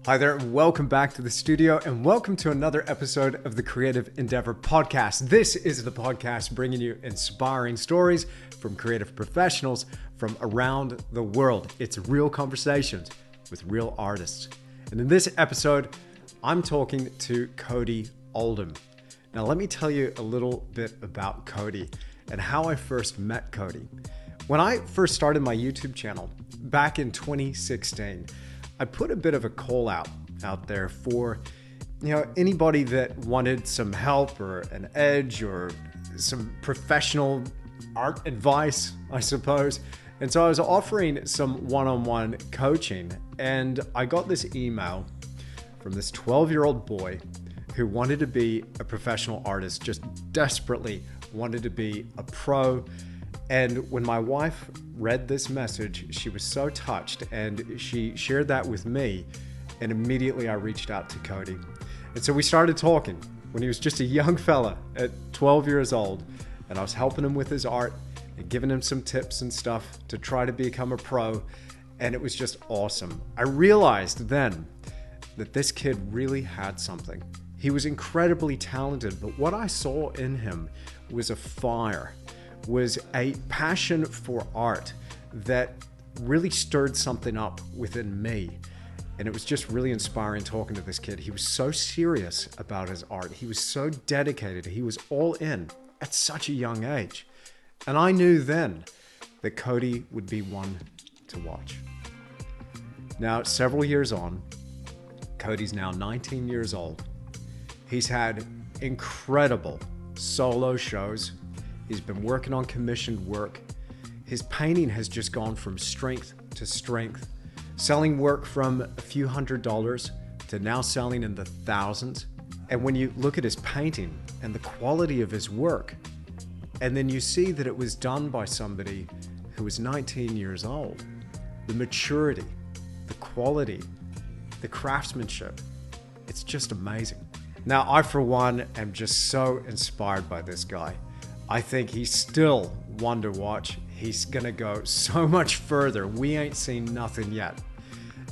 Hi there, and welcome back to the studio, and welcome to another episode of the Creative Endeavor Podcast. This is the podcast bringing you inspiring stories from creative professionals from around the world. It's real conversations with real artists. And in this episode, I'm talking to Cody Oldham. Now, let me tell you a little bit about Cody and how I first met Cody. When I first started my YouTube channel back in 2016, I put a bit of a call out there for, anybody that wanted some help or an edge or some professional art advice, I suppose. And so I was offering some one-on-one coaching, and I got this email from this 12-year-old boy who wanted to be a professional artist, just desperately wanted to be a pro. And when my wife read this message, she was so touched, and she shared that with me, and immediately I reached out to Cody. And so we started talking when he was just a young fella at 12 years old, and I was helping him with his art and giving him some tips and stuff to try to become a pro, and it was just awesome. I realized then that this kid really had something. He was incredibly talented, but what I saw in him was a fire, was a passion for art that really stirred something up within me. And it was just really inspiring talking to this kid. He was so serious about his art. He was so dedicated. He was all in at such a young age. And I knew then that Cody would be one to watch. Now, several years on, Cody's now 19 years old. He's had incredible solo shows. He's been working on commissioned work. His painting has just gone from strength to strength, selling work from a few $100s to now selling in the thousands. And when you look at his painting and the quality of his work, and then you see that it was done by somebody who was 19 years old, the maturity, the quality, the craftsmanship, it's just amazing. Now, I, for one, am just so inspired by this guy. I think he's still one to watch. He's gonna go so much further. We ain't seen nothing yet.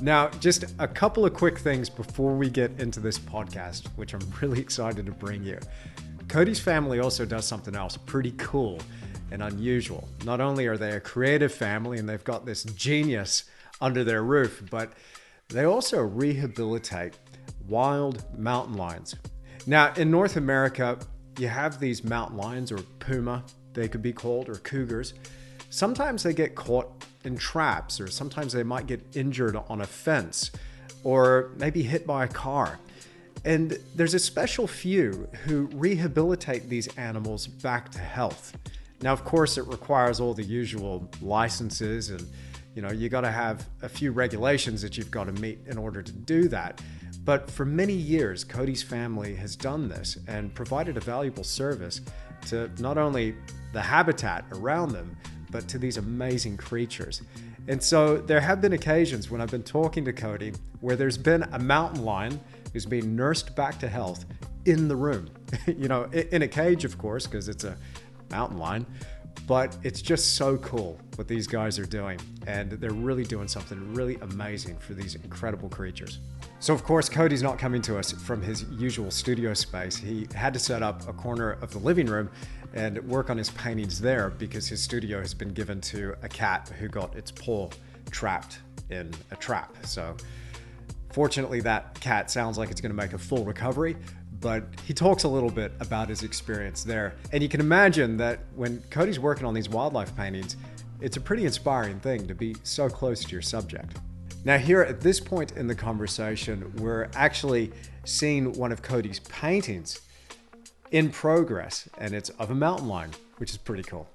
Now, just a couple of quick things before we get into this podcast, which I'm really excited to bring you. Cody's family also does something else pretty cool and unusual. Not only are they a creative family and they've got this genius under their roof, but they also rehabilitate wild mountain lions. Now, in North America, you have these mountain lions, or puma, they could be called, or cougars. Sometimes they get caught in traps, or sometimes they might get injured on a fence, or maybe hit by a car. And there's a special few who rehabilitate these animals back to health. Now, of course, it requires all the usual licenses, and you got to have a few regulations that you've got to meet in order to do that. But for many years, Cody's family has done this and provided a valuable service to not only the habitat around them, but to these amazing creatures. And so there have been occasions when I've been talking to Cody where there's been a mountain lion who's being nursed back to health in the room, in a cage, of course, because it's a mountain lion. But it's just so cool what these guys are doing, and they're really doing something really amazing for these incredible creatures. So of course, Cody's not coming to us from his usual studio space. He had to set up a corner of the living room and work on his paintings there because his studio has been given to a cat who got its paw trapped in a trap. So fortunately, that cat sounds like it's going to make a full recovery. But he talks a little bit about his experience there. And you can imagine that when Cody's working on these wildlife paintings, it's a pretty inspiring thing to be so close to your subject. Now, here at this point in the conversation, we're actually seeing one of Cody's paintings in progress, and it's of a mountain lion, which is pretty cool.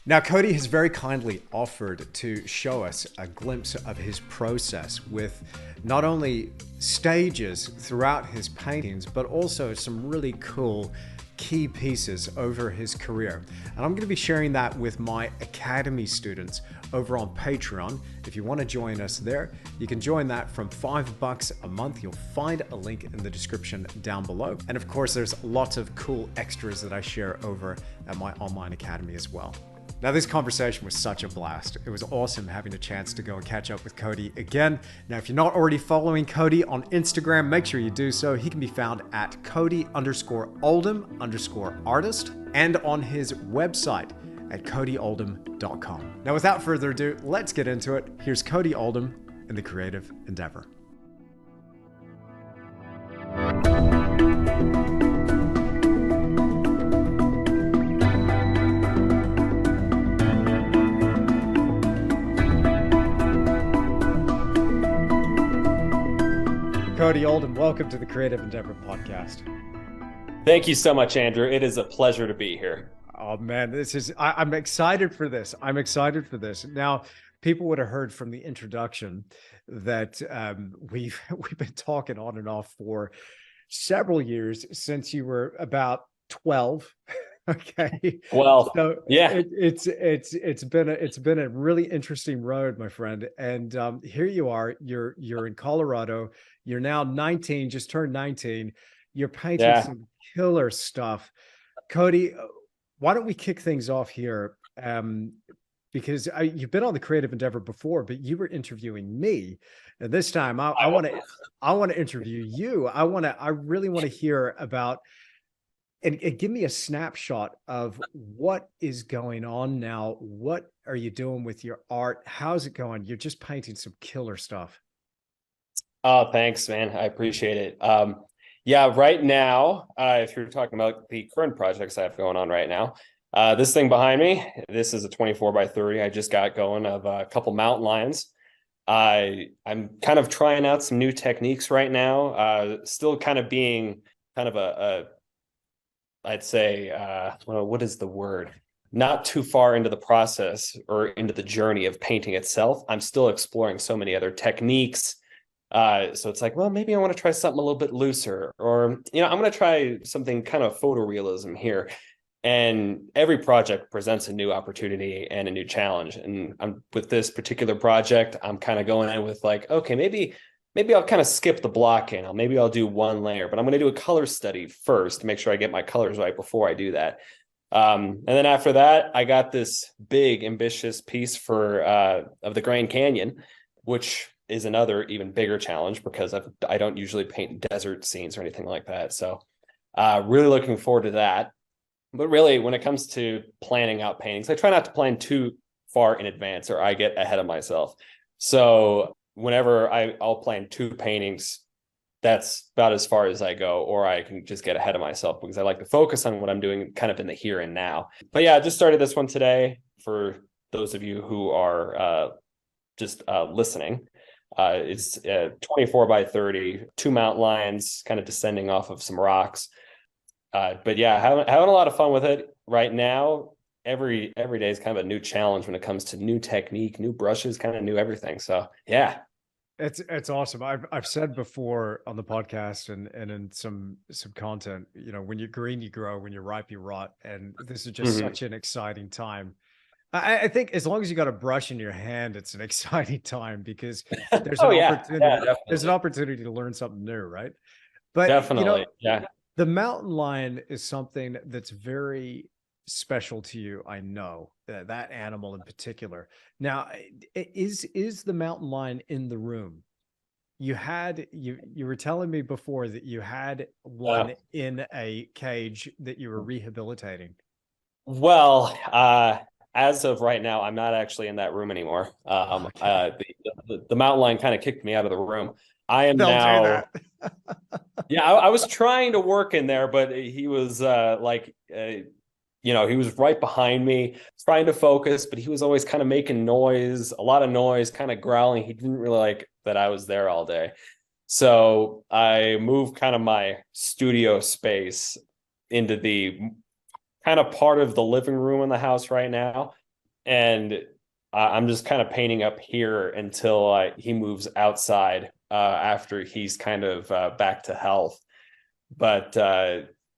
Now, Cody has very kindly offered to show us a glimpse of his process with not only stages throughout his paintings, but also some really cool key pieces over his career. And I'm going to be sharing that with my Academy students over on Patreon. If you want to join us there, you can join that from $5 a month. You'll find a link in the description down below. And of course, there's lots of cool extras that I share over at my online academy as well. Now, this conversation was such a blast. It was awesome having a chance to go and catch up with Cody again. Now, if you're not already following Cody on Instagram, make sure you do so. He can be found at Cody_Oldham_artist and on his website at CodyOldham.com. Now, without further ado, let's get into it. Here's Cody Oldham in the creative endeavor. Cody Oldham, welcome to the Creative Endeavor podcast. Thank you so much, Andrew. It is a pleasure to be here. Oh man, I'm excited for this. I'm excited for this. Now, people would have heard from the introduction that we've been talking on and off for several years since you were about 12. Okay. Well, so yeah, it's been a really interesting road, my friend. And here you are. You're in Colorado. You're now 19, just turned 19. You're painting some killer stuff. Cody, why don't we kick things off here? Because you've been on the Creative Endeavor before, but you were interviewing me. And this time I want to interview you. I really want to hear about and give me a snapshot of what is going on now. What are you doing with your art? How's it going? You're just painting some killer stuff. Oh, thanks, man. I appreciate it. Yeah, right now, if you're talking about the current projects I have going on right now, this thing behind me, this is a 24 by 30. I just got going of a couple mountain lions. I'm kind of trying out some new techniques right now. Still kind of being kind of I'd say, well, what is the word? Not too far into the process or into the journey of painting itself. I'm still exploring so many other techniques. So it's like, well, maybe I want to try something a little bit looser, or, I'm going to try something kind of photorealism here. And every project presents a new opportunity and a new challenge. And with this particular project, I'm kind of going in with like, okay, maybe I'll kind of skip the block in. Maybe I'll do one layer, but I'm going to do a color study first to make sure I get my colors right before I do that. And then after that, I got this big, ambitious piece of the Grand Canyon, which is another even bigger challenge because I don't usually paint desert scenes or anything like that. So really looking forward to that. But really, when it comes to planning out paintings, I try not to plan too far in advance or I get ahead of myself. So whenever I'll plan 2 paintings, that's about as far as I go, or I can just get ahead of myself because I like to focus on what I'm doing kind of in the here and now. But yeah, I just started this one today for those of you who are just listening. It's 24 by 30, 2 mountain lions kind of descending off of some rocks. But yeah, having a lot of fun with it right now. Every day is kind of a new challenge when it comes to new technique, new brushes, kind of new everything. So yeah. It's awesome. I've said before on the podcast and in some content, when you're green, you grow, when you're ripe, you rot. And this is just such an exciting time. I think as long as you got a brush in your hand, it's an exciting time because there's an opportunity. There's an opportunity to learn something new, right? But definitely, the mountain lion is something that's very special to you. I know that animal in particular. Now, is the mountain lion in the room? You were telling me before that you had one in a cage that you were rehabilitating. Well, as of right now, I'm not actually in that room anymore. The mountain lion kind of kicked me out of the room. I am now. Yeah, I was trying to work in there, but he was he was right behind me, trying to focus, but he was always kind of making noise, a lot of noise, kind of growling. He didn't really like that I was there all day. So I moved kind of my studio space into the kind of part of the living room in the house right now. And I'm just kind of painting up here until he moves outside after he's kind of back to health. But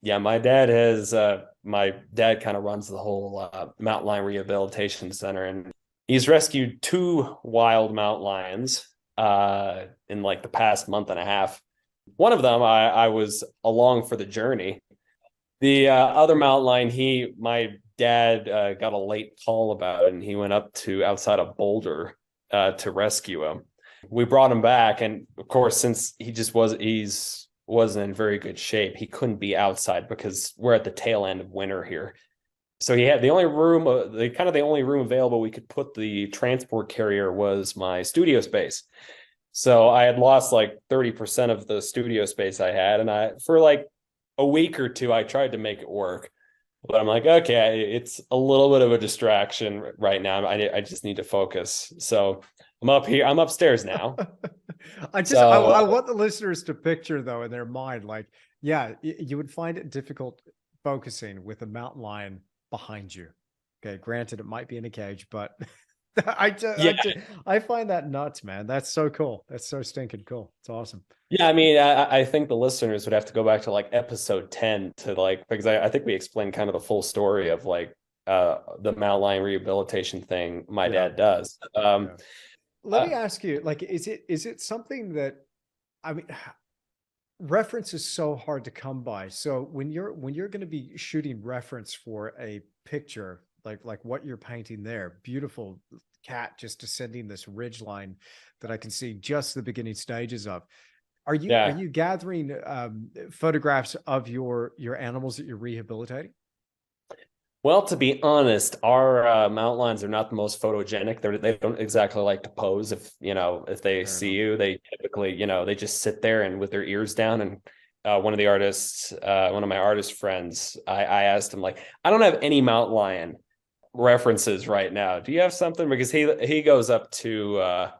yeah, my dad kind of runs the whole mountain lion rehabilitation center, and he's rescued 2 wild mountain lions in like the past month and a half. One of them, I was along for the journey. The other mountain lion, my dad got a late call about it, and he went up to outside of Boulder to rescue him. We brought him back, and of course, since he's wasn't in very good shape, he couldn't be outside because we're at the tail end of winter here. So he had the only room, the only room available we could put the transport carrier was my studio space. So I had lost like 30% of the studio space I had, and for like a week or two I tried to make it work. But I'm like, okay, it's a little bit of a distraction right now. I just need to focus. So I'm up here. I'm upstairs now. I want the listeners to picture though in their mind, like, yeah, you would find it difficult focusing with a mountain lion behind you. Okay, granted, it might be in a cage, but I find that nuts, man. That's so cool. That's so stinking cool. It's awesome. Yeah, I mean, I think the listeners would have to go back to like episode 10 to like, because I think we explained kind of the full story of like the mountain lion rehabilitation thing my dad does. Let me ask you, like, is it something that, I mean, reference is so hard to come by. So when you're going to be shooting reference for a picture, like what you're painting there, beautiful cat just descending this ridge line that I can see just the beginning stages of. Are you gathering photographs of your animals that you're rehabilitating? Well, to be honest, our mountain lions are not the most photogenic. They don't exactly like to pose. If they see you, they typically, they just sit there and with their ears down. And one of my artist friends, I asked him, like, I don't have any mountain lion references right now. Do you have something? Because he goes up to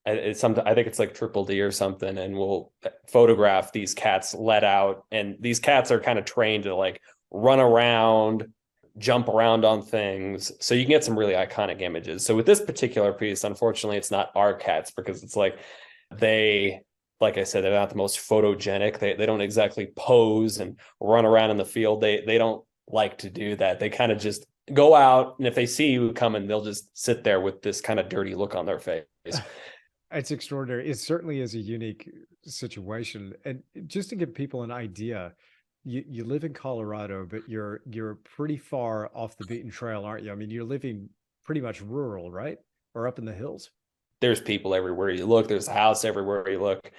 it's something, I think it's like Triple D or something, and we'll photograph these cats let out, and these cats are kind of trained to like run around, jump around on things, so you can get some really iconic images. So with this particular piece, unfortunately, it's not our cats because it's like like I said, they're not the most photogenic. They don't exactly pose and run around in the field. They don't like to do that. They kind of just go out, and if they see you coming, they'll just sit there with this kind of dirty look on their face. It's extraordinary. It certainly is a unique situation. And just to give people an idea, you live in Colorado, but you're pretty far off the beaten trail, aren't you? I mean, you're living pretty much rural, right? Or up in the hills. There's people everywhere you look. There's a house everywhere you look.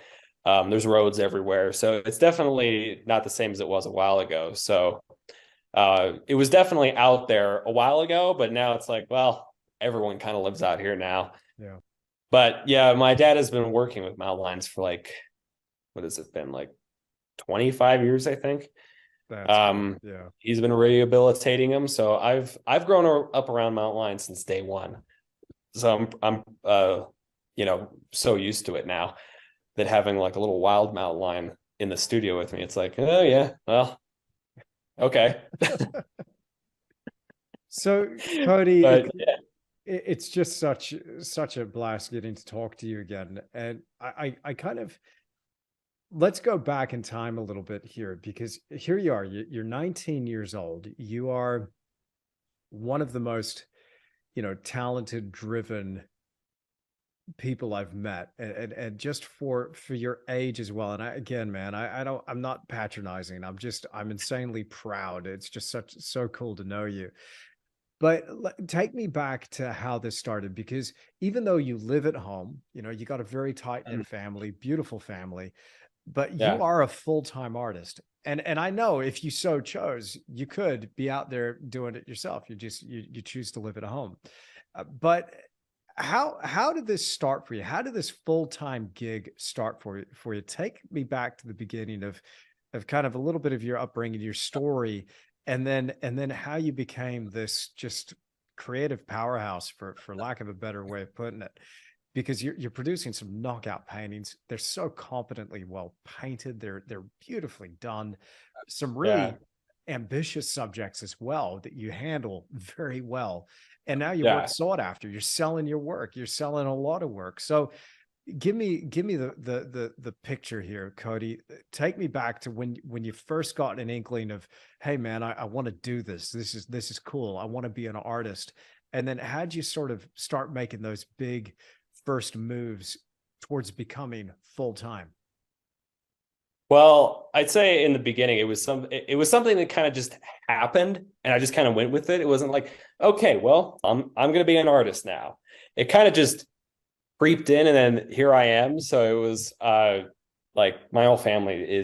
There's roads everywhere. So it's definitely not the same as it was a while ago. So it was definitely out there a while ago, but now it's like, well, everyone kind of lives out here now. Yeah. But yeah, my dad has been working with mountain lions for like, what has it been, like 25 years, I think. That's cool. Yeah. He's been rehabilitating them. So I've grown up around mountain lions since day one. So I'm so used to it now that having like a little wild mountain lion in the studio with me, it's like, oh yeah, well, okay. So Cody, But, it's just such a blast getting to talk to you again. And I kind of, let's go back in time a little bit here, because here you are, you're 19 years old. You are one of the most, talented, driven people I've met, and just for your age as well. And again, man, I'm not patronizing. I'm insanely proud. It's just so cool to know you. But take me back to how this started, because even though you live at home, you got a very tight-knit family, beautiful family, but you are a full-time artist. And I know if you so chose, you could be out there doing it yourself. You choose to live at home. But how did this start for you? How did this full-time gig start for you? Take me back to the beginning of kind of a little bit of your upbringing, your story, and then how you became this just creative powerhouse, for lack of a better way of putting it. Because you're producing some knockout paintings. They're so competently well painted. They're beautifully done. Some really ambitious subjects as well that you handle very well. And now your work's sought after. You're selling your work. You're selling a lot of work. So give me the picture here, Cody. Take me back to when you first got an inkling of, hey man, I want to do this. This is cool. I want to be an artist. And then how'd you sort of start making those big first moves towards becoming full-time? Well, I'd say in the beginning it was something that kind of just happened and I just kind of went with it. It wasn't like, okay, well, I'm gonna be an artist now. It kind of just creeped in and then here I am. So it was like my whole family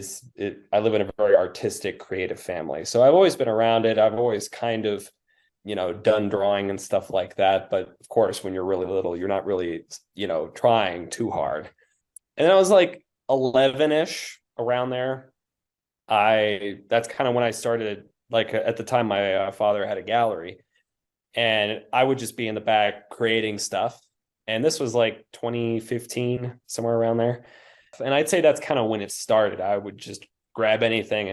I live in a very artistic, creative family. So I've always been around it. I've always kind of, done drawing and stuff like that. But of course, when you're really little, you're not really, trying too hard. And then I was like 11-ish around there. I That's kind of when I started, like at the time my father had a gallery and I would just be in the back creating stuff. And this was like 2015, somewhere around there. And I'd say that's kind of when it started. I would just grab anything.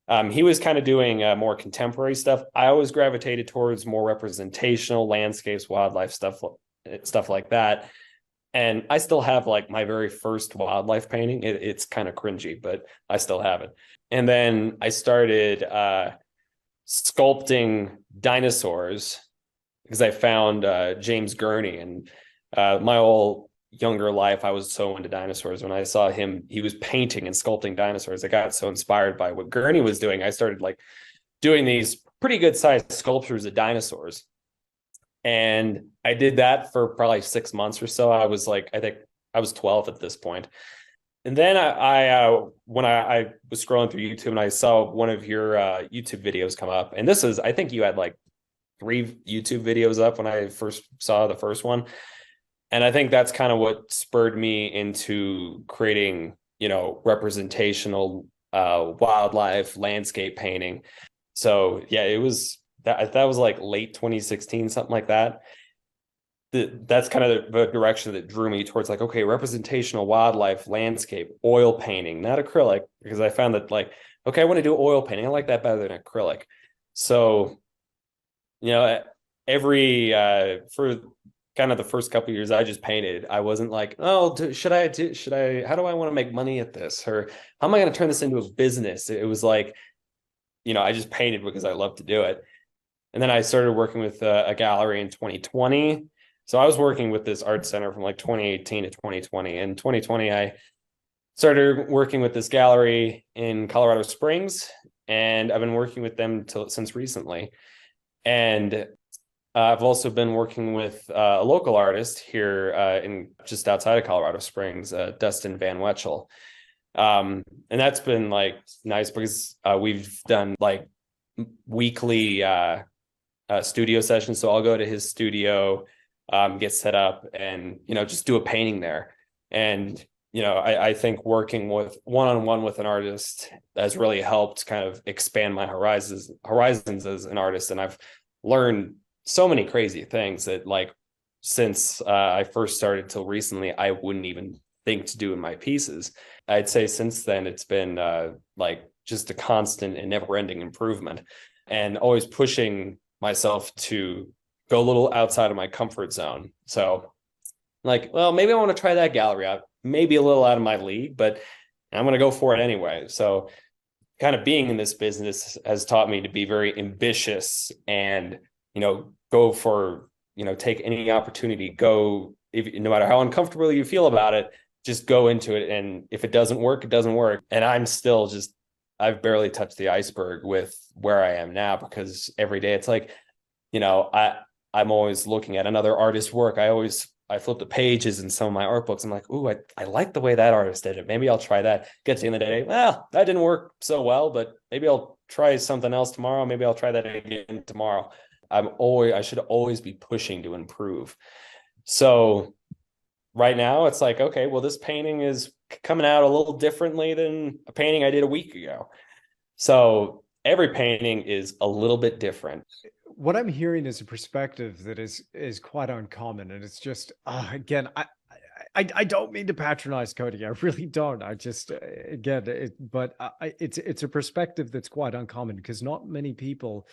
And he was kind of doing more contemporary stuff. I always gravitated towards more representational landscapes, wildlife stuff like that. And I still have like my very first wildlife painting. It's kind of cringy, but I still have it. And then I started sculpting dinosaurs because I found James Gurney. And my whole younger life, I was so into dinosaurs. When I saw him, he was painting and sculpting dinosaurs. I got so inspired by what Gurney was doing. I started like doing these pretty good sized sculptures of dinosaurs. And I did that for probably 6 months or so. I think I was 12 at this point. And then when I was scrolling through YouTube and I saw one of your YouTube videos come up, and I think you had like 3 YouTube videos up when I first saw the first one. And I think that's kind of what spurred me into creating, representational wildlife landscape painting. So yeah, it was that was like late 2016, something like that. That's kind of the direction that drew me towards like, okay, representational wildlife landscape, oil painting, not acrylic, because I found that like, okay, I want to do oil painting. I like that better than acrylic. So, you know, every for kind of the first couple of years I just painted. I wasn't like, oh, should I how do I want to make money at this, or how am I going to turn this into a business? It was like, I just painted because I love to do it. And then I started working with a gallery in 2020. So I was working with this art center from like 2018 to 2020. In 2020, I started working with this gallery in Colorado Springs, and I've been working with them since recently. And I've also been working with a local artist here in just outside of Colorado Springs, Dustin Van Wetchel. And that's been like nice because we've done like weekly studio sessions. So I'll go to his studio, get set up, and just do a painting there. And I think working with one-on-one with an artist has really helped kind of expand my horizons as an artist. And I've learned so many crazy things that like since I first started till recently, I wouldn't even think to do in my pieces. I'd say since then, it's been like just a constant and never-ending improvement, and always pushing myself to go a little outside of my comfort zone. So like, well, maybe I want to try that gallery out, maybe a little out of my league, but I'm going to go for it anyway. So kind of being in this business has taught me to be very ambitious and, go for, take any opportunity, no matter how uncomfortable you feel about it, just go into it. And if it doesn't work, it doesn't work. And I've barely touched the iceberg with where I am now, because every day it's like, I'm always looking at another artist's work. I flip the pages in some of my art books. I'm like, ooh, I like the way that artist did it. Maybe I'll try that. Get to the end of the day, well, that didn't work so well, but maybe I'll try something else tomorrow. Maybe I'll try that again tomorrow. I should always be pushing to improve. So right now it's like, okay, well, this painting is coming out a little differently than a painting I did a week ago. So every painting is a little bit different. What I'm hearing is a perspective that is quite uncommon, and it's just again, I don't mean to patronize Cody. I really don't. I just again, it's a perspective that's quite uncommon because not many people,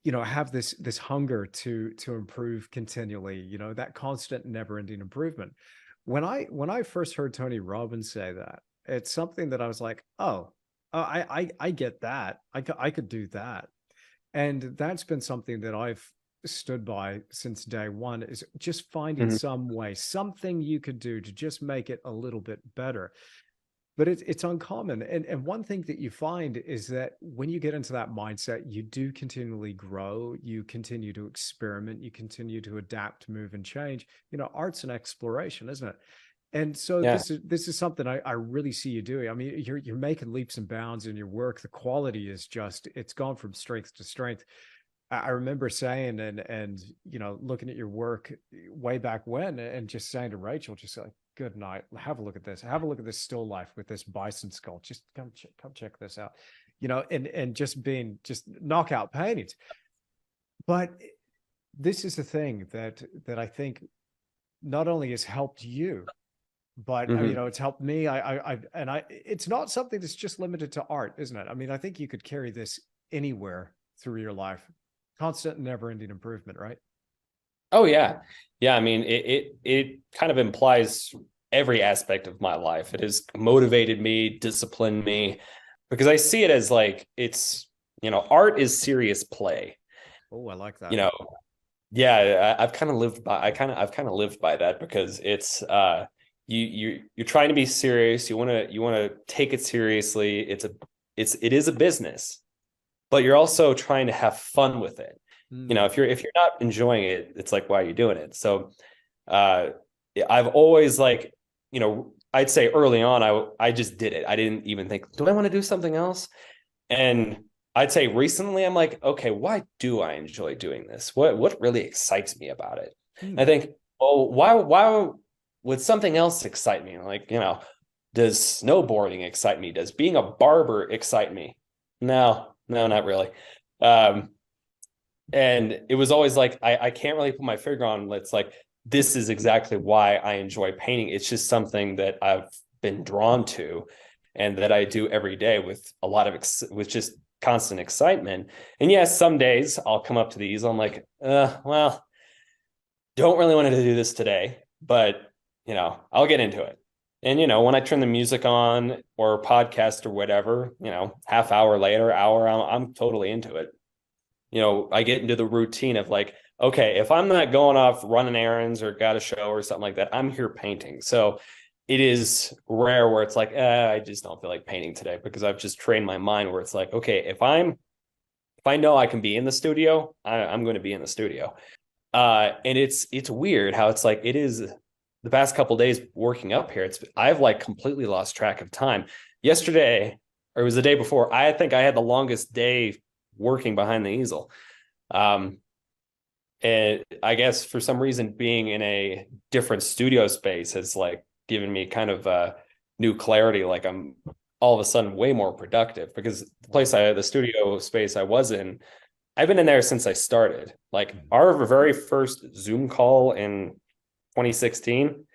have this hunger to improve continually. That constant, never-ending improvement. When I first heard Tony Robbins say that, it's something that I was like, oh, I get that. I could do that. And that's been something that I've stood by since day one, is just finding Mhm. some way, something you could do to just make it a little bit better. but it's uncommon. And one thing that you find is that when you get into that mindset, you do continually grow, you continue to experiment, you continue to adapt, move, and change. Art's an exploration, isn't it? And so Yeah. this is something I really see you doing. I mean, you're making leaps and bounds in your work. The quality is just, it's gone from strength to strength. I remember saying, and looking at your work way back when, and just saying to Rachel, just like, good night, have a look at this, have a look at this still life with this bison skull, just come check this out, and just being just knockout paintings. But this is the thing that I think not only has helped you, but it's helped me. It's not something that's just limited to art, isn't it? I mean, I think you could carry this anywhere through your life. Constant, never-ending improvement, right? Oh yeah. Yeah. I mean, it kind of implies every aspect of my life. It has motivated me, disciplined me, because I see it as like, it's, art is serious play. Oh, I like that. Yeah, I've kind of lived by that, because it's you're trying to be serious. You want to take it seriously. It is a business, but you're also trying to have fun with it. If you're not enjoying it, it's like, why are you doing it? So I've always I'd say early on, I just did it. I didn't even think, do I want to do something else? And I'd say recently I'm like, okay, why do I enjoy doing this? What really excites me about it? I think, oh, why would something else excite me? Like, does snowboarding excite me? Does being a barber excite me? No, not really. And it was always like, I can't really put my finger on. It's like, this is exactly why I enjoy painting. It's just something that I've been drawn to, and that I do every day with a lot of with just constant excitement. And yes, some days I'll come up to the easel. I'm like, well, don't really want to do this today, but I'll get into it. And when I turn the music on or podcast or whatever, half hour later, hour, I'm totally into it. I get into the routine of like, okay, if I'm not going off running errands or got a show or something like that, I'm here painting. So it is rare where it's like, I just don't feel like painting today, because I've just trained my mind where it's like, okay, if I know I can be in the studio, I'm going to be in the studio. And it's weird how it's like, it is the past couple of days working up here. I've like completely lost track of time. Yesterday, or it was the day before, I think I had the longest day working behind the easel. And I guess for some reason, being in a different studio space has like given me kind of a new clarity. Like I'm all of a sudden way more productive, because the studio space I was in, I've been in there since I started. Like our very first Zoom call in 2016,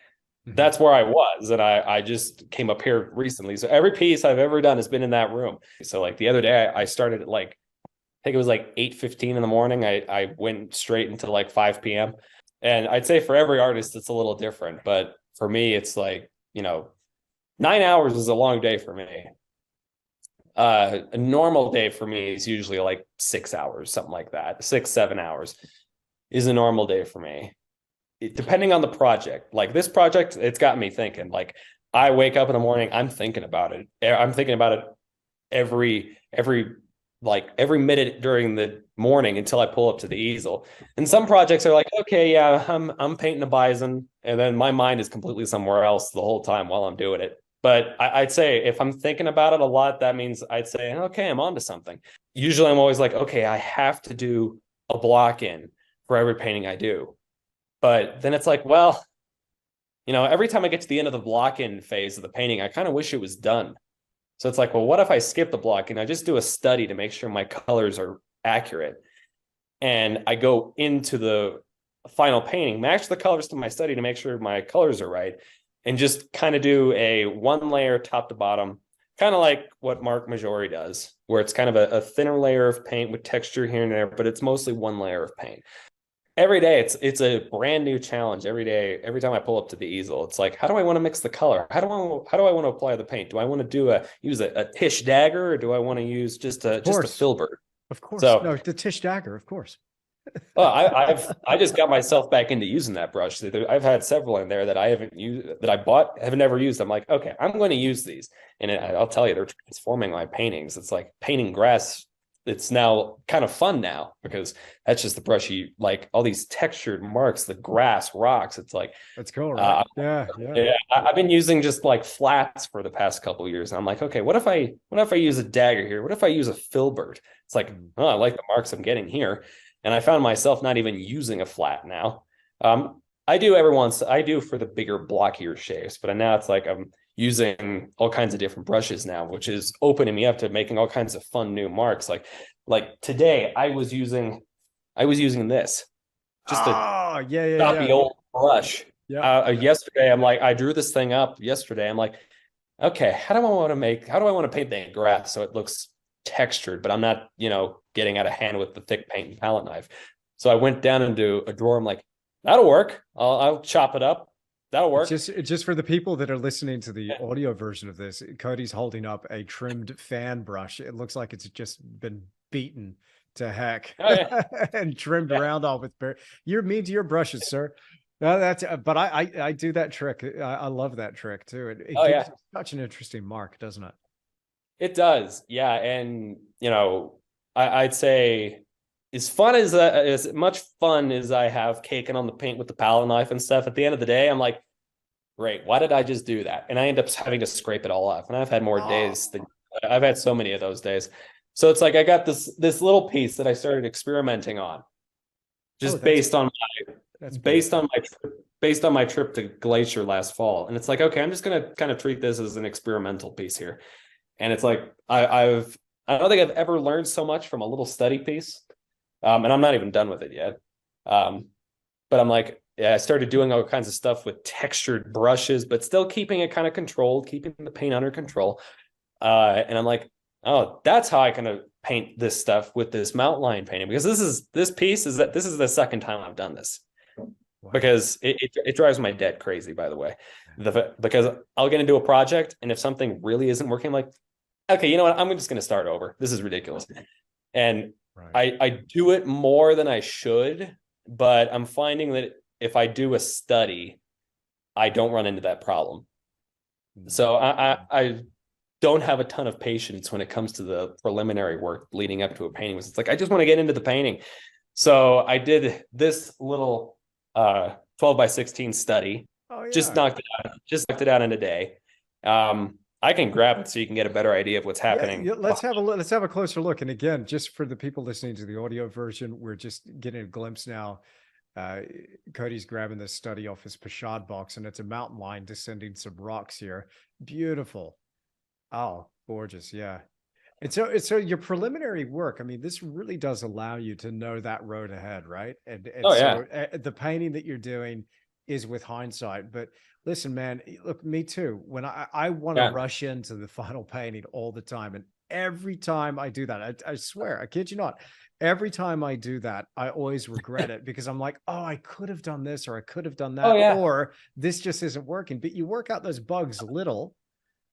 that's where I was. And I just came up here recently. So every piece I've ever done has been in that room. So like the other day I started at like, I think it was like 8:15 in the morning. I went straight into like 5 p.m. And I'd say for every artist, it's a little different. But for me, it's like, 9 hours is a long day for me. A normal day for me is usually like 6 hours, something like that. 6-7 hours is a normal day for me. Depending on the project. Like this project, it's got me thinking. Like I wake up in the morning, I'm thinking about it. I'm thinking about it every minute during the morning until I pull up to the easel. And some projects are like, okay, yeah, I'm painting a bison, and then my mind is completely somewhere else the whole time while I'm doing it. But I'd say if I'm thinking about it a lot, that means I'd say, okay, I'm onto something. Usually I'm always like, okay, I have to do a block in for every painting I do. But then it's like, well, every time I get to the end of the block in phase of the painting, I kind of wish it was done. So it's like, well, what if I skip the block and I just do a study to make sure my colors are accurate? And I go into the final painting, match the colors to my study to make sure my colors are right, and just kind of do a one layer top to bottom, kind of like what Mark Majori does, where it's kind of a thinner layer of paint with texture here and there, but it's mostly one layer of paint. Every day it's a brand new challenge. Every day, every time I pull up to the easel, it's like, how do I want to mix the color? How do I want to apply the paint? Do I want to use a Tisch dagger, or do I want to use just a filbert? Of course. So No, the Tisch dagger, of course. Well, I just got myself back into using that brush. I've had several in there that I haven't used, that I bought, have never used. I'm like, okay, I'm going to use these, and I'll tell you, they're transforming my paintings. It's like painting grass. It's now kind of fun now because that's just the brush. You like all these textured marks, the grass, rocks. It's like, That's cool, right? Yeah, yeah. yeah, I've been using just like flats for the past couple of years. And I'm like, okay, what if I use a dagger here? What if I use a filbert? It's like, oh, I like the marks I'm getting here. And I found myself not even using a flat now. I do every once, I do for the bigger, blockier shapes, but now it's like I'm using all kinds of different brushes now, which is opening me up to making all kinds of fun new marks. Like today, I was using this, just a Oh, yeah, yeah, choppy yeah. old brush. Yeah. Yesterday, I'm like, I drew this thing up yesterday. I'm like, okay, how do I want to paint that grass so it looks textured, but I'm not, getting out of hand with the thick paint and palette knife. So I went down into a drawer. I'm like, that'll work. I'll chop it up. That'll work. It's just for the people that are listening to the audio version of this. Cody's holding up a trimmed fan brush. It looks like it's just been beaten to heck Oh yeah, and trimmed yeah. around all with you're mean to your brushes, sir. No, that's but I do that trick. I love that trick too. It Oh gives yeah, such an interesting mark, doesn't it? it does. Yeah, and I'd say as much fun as I have caking on the paint with the palette knife and stuff. At the end of the day, I'm like, great. Why did I just do that? And I end up having to scrape it all off. And I've had more Oh, days than I've had so many of those days. So it's like I got this little piece that I started experimenting on, oh, just that's based beautiful. on my based on my trip to Glacier last fall. And it's like, okay, I'm just gonna kind of treat this as an experimental piece here. And it's like I don't think I've ever learned so much from a little study piece. And I'm not even done with it yet. Um, but I'm like, yeah, I started doing all kinds of stuff with textured brushes, but still keeping it kind of controlled, keeping the paint under control. And I'm like, oh, that's how I can paint this stuff with this mountain lion painting, because this is the second time I've done this, Wow. because it drives my dad crazy, by the way. Because I'll get into a project, and if something really isn't working, I'm like, okay, you know what? I'm just going to start over. This is ridiculous. And Right. I do it more than I should, but I'm finding that if I do a study, I don't run into that problem. So I don't have a ton of patience when it comes to the preliminary work leading up to a painting. It's like, I just want to get into the painting. So I did this little 12 by 16 study, Oh yeah. just knocked it out in a day. I can grab it so you can get a better idea of what's Yeah, happening. yeah, let's have a closer look. And again, just for the people listening to the audio version, we're just getting a glimpse now. Uh, Cody's grabbing this study off his Pashad box, and it's a mountain lion descending some rocks here. Beautiful. Oh, gorgeous. Yeah. And so your preliminary work, I mean, this really does allow you to know that road ahead, right? And Oh yeah, so the painting that you're doing is with hindsight. But listen, man, look, me too. When I want to yeah, rush into the final painting all the time, and every time I do that, I swear, I kid you not, every time I do that, I always regret it because I'm like, oh, I could have done this or I could have done oh that, yeah, or this just isn't working. But you work out those bugs a little,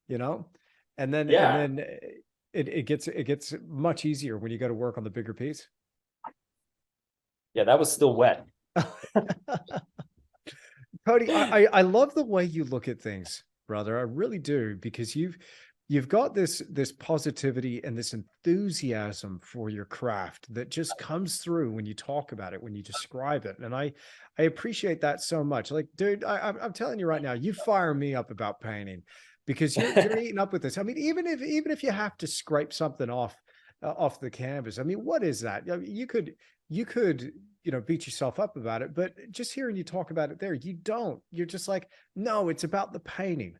you know, and then and yeah, then it gets much easier when you go to work on the bigger piece. yeah. That was still wet. Cody, I love the way you look at things, brother. I really do, because you've got this positivity and this enthusiasm for your craft that just comes through when you talk about it, when you describe it. And I appreciate that so much. Like, dude, I'm telling you right now, you fire me up about painting because you're eating up with this. I mean, even if you have to scrape something off the canvas, I mean, what is that? I mean, you could beat yourself up about it, but just hearing you talk about it there, you don't. You're just like, no, it's about the painting.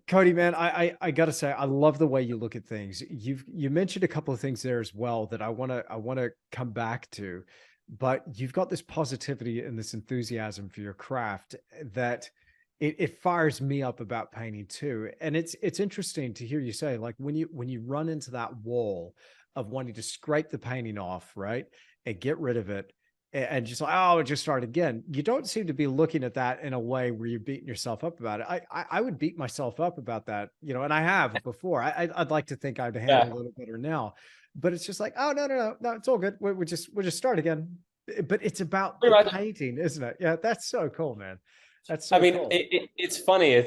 Cody, man, I gotta say, I love the way you look at things. You mentioned a couple of things there as well that I wanna come back to, but you've got this positivity and this enthusiasm for your craft that it fires me up about painting too. And it's interesting to hear you say, like, when you run into that wall of wanting to scrape the painting off, right, and get rid of it, and just like, oh, just start again. You don't seem to be looking at that in a way where you're beating yourself up about it. I would beat myself up about that, and I have before. I'd like to think I'd handle Yeah, it a little better now, but it's just like, oh, no, no, no, no, it's all good. We'll just start again. but it's about Pretty the much. painting, isn't it? Yeah, that's so cool, man. That's I so mean, cool. it's funny.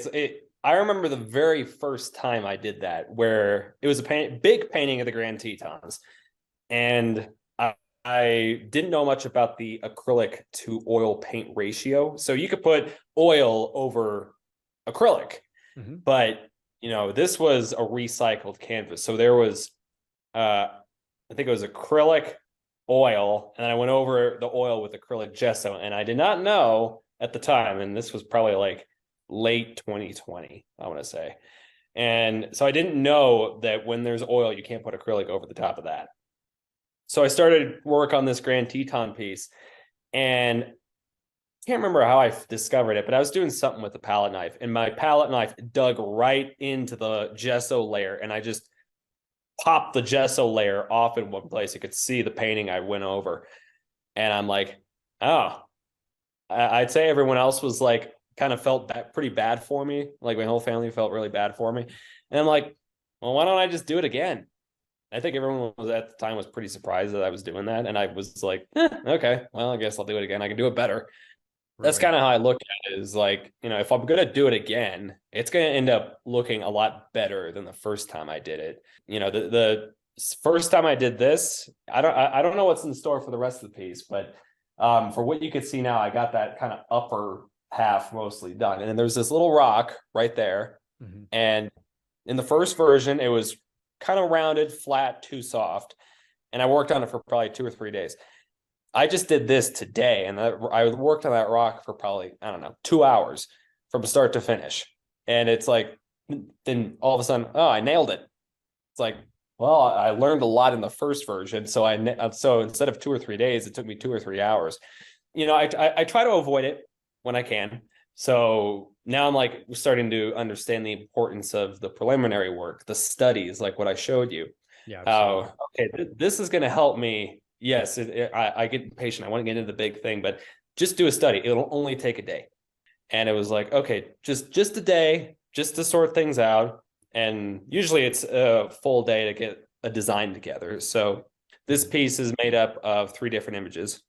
I remember the very first time I did that, where it was a big painting of the Grand Tetons, and I didn't know much about the acrylic to oil paint ratio. So you could put oil over acrylic, Mm-hmm. but this was a recycled canvas. So there was, I think it was acrylic oil, and then I went over the oil with acrylic gesso, and I did not know at the time, and this was probably like late 2020, I want to say. And so I didn't know that when there's oil, you can't put acrylic over the top of that. So I started work on this Grand Teton piece, and I can't remember how I discovered it, but I was doing something with the palette knife, and my palette knife dug right into the gesso layer, and I just popped the gesso layer off in one place. You could see the painting I went over, and I'm like, oh, I'd say everyone else was like, kind of felt pretty bad for me. Like my whole family felt really bad for me, and I'm like, well, why don't I just do it again? I think everyone was at the time was pretty surprised that I was doing that, and I was like, okay, well, I guess I'll do it again. I can do it better. That's Right. kind of how I look at it. Is like, if I'm gonna do it again, it's gonna end up looking a lot better than the first time I did it. The first time I did this, I don't know what's in store for the rest of the piece, but for what you could see now, I got that kind of upper half mostly done, and then there's this little rock right there, Mm-hmm. and in the first version, it was kind of rounded, flat, too soft, and I worked on it for probably 2 or 3 days. I just did this today, and I worked on that rock for probably, I don't know, 2 hours from start to finish. And it's like, then all of a sudden, oh, I nailed it. It's like, well, I learned a lot in the first version. So instead of 2 or 3 days, it took me 2 or 3 hours. I try to avoid it when I can. So now I'm like starting to understand the importance of the preliminary work, the studies, like what I showed you. Yeah, absolutely. How, okay, this is going to help me. Yes, I get impatient. I want to get into the big thing, but just do a study. It'll only take a day. And it was like, okay, just a day, just to sort things out. And usually it's a full day to get a design together. So this piece is made up of 3 different images,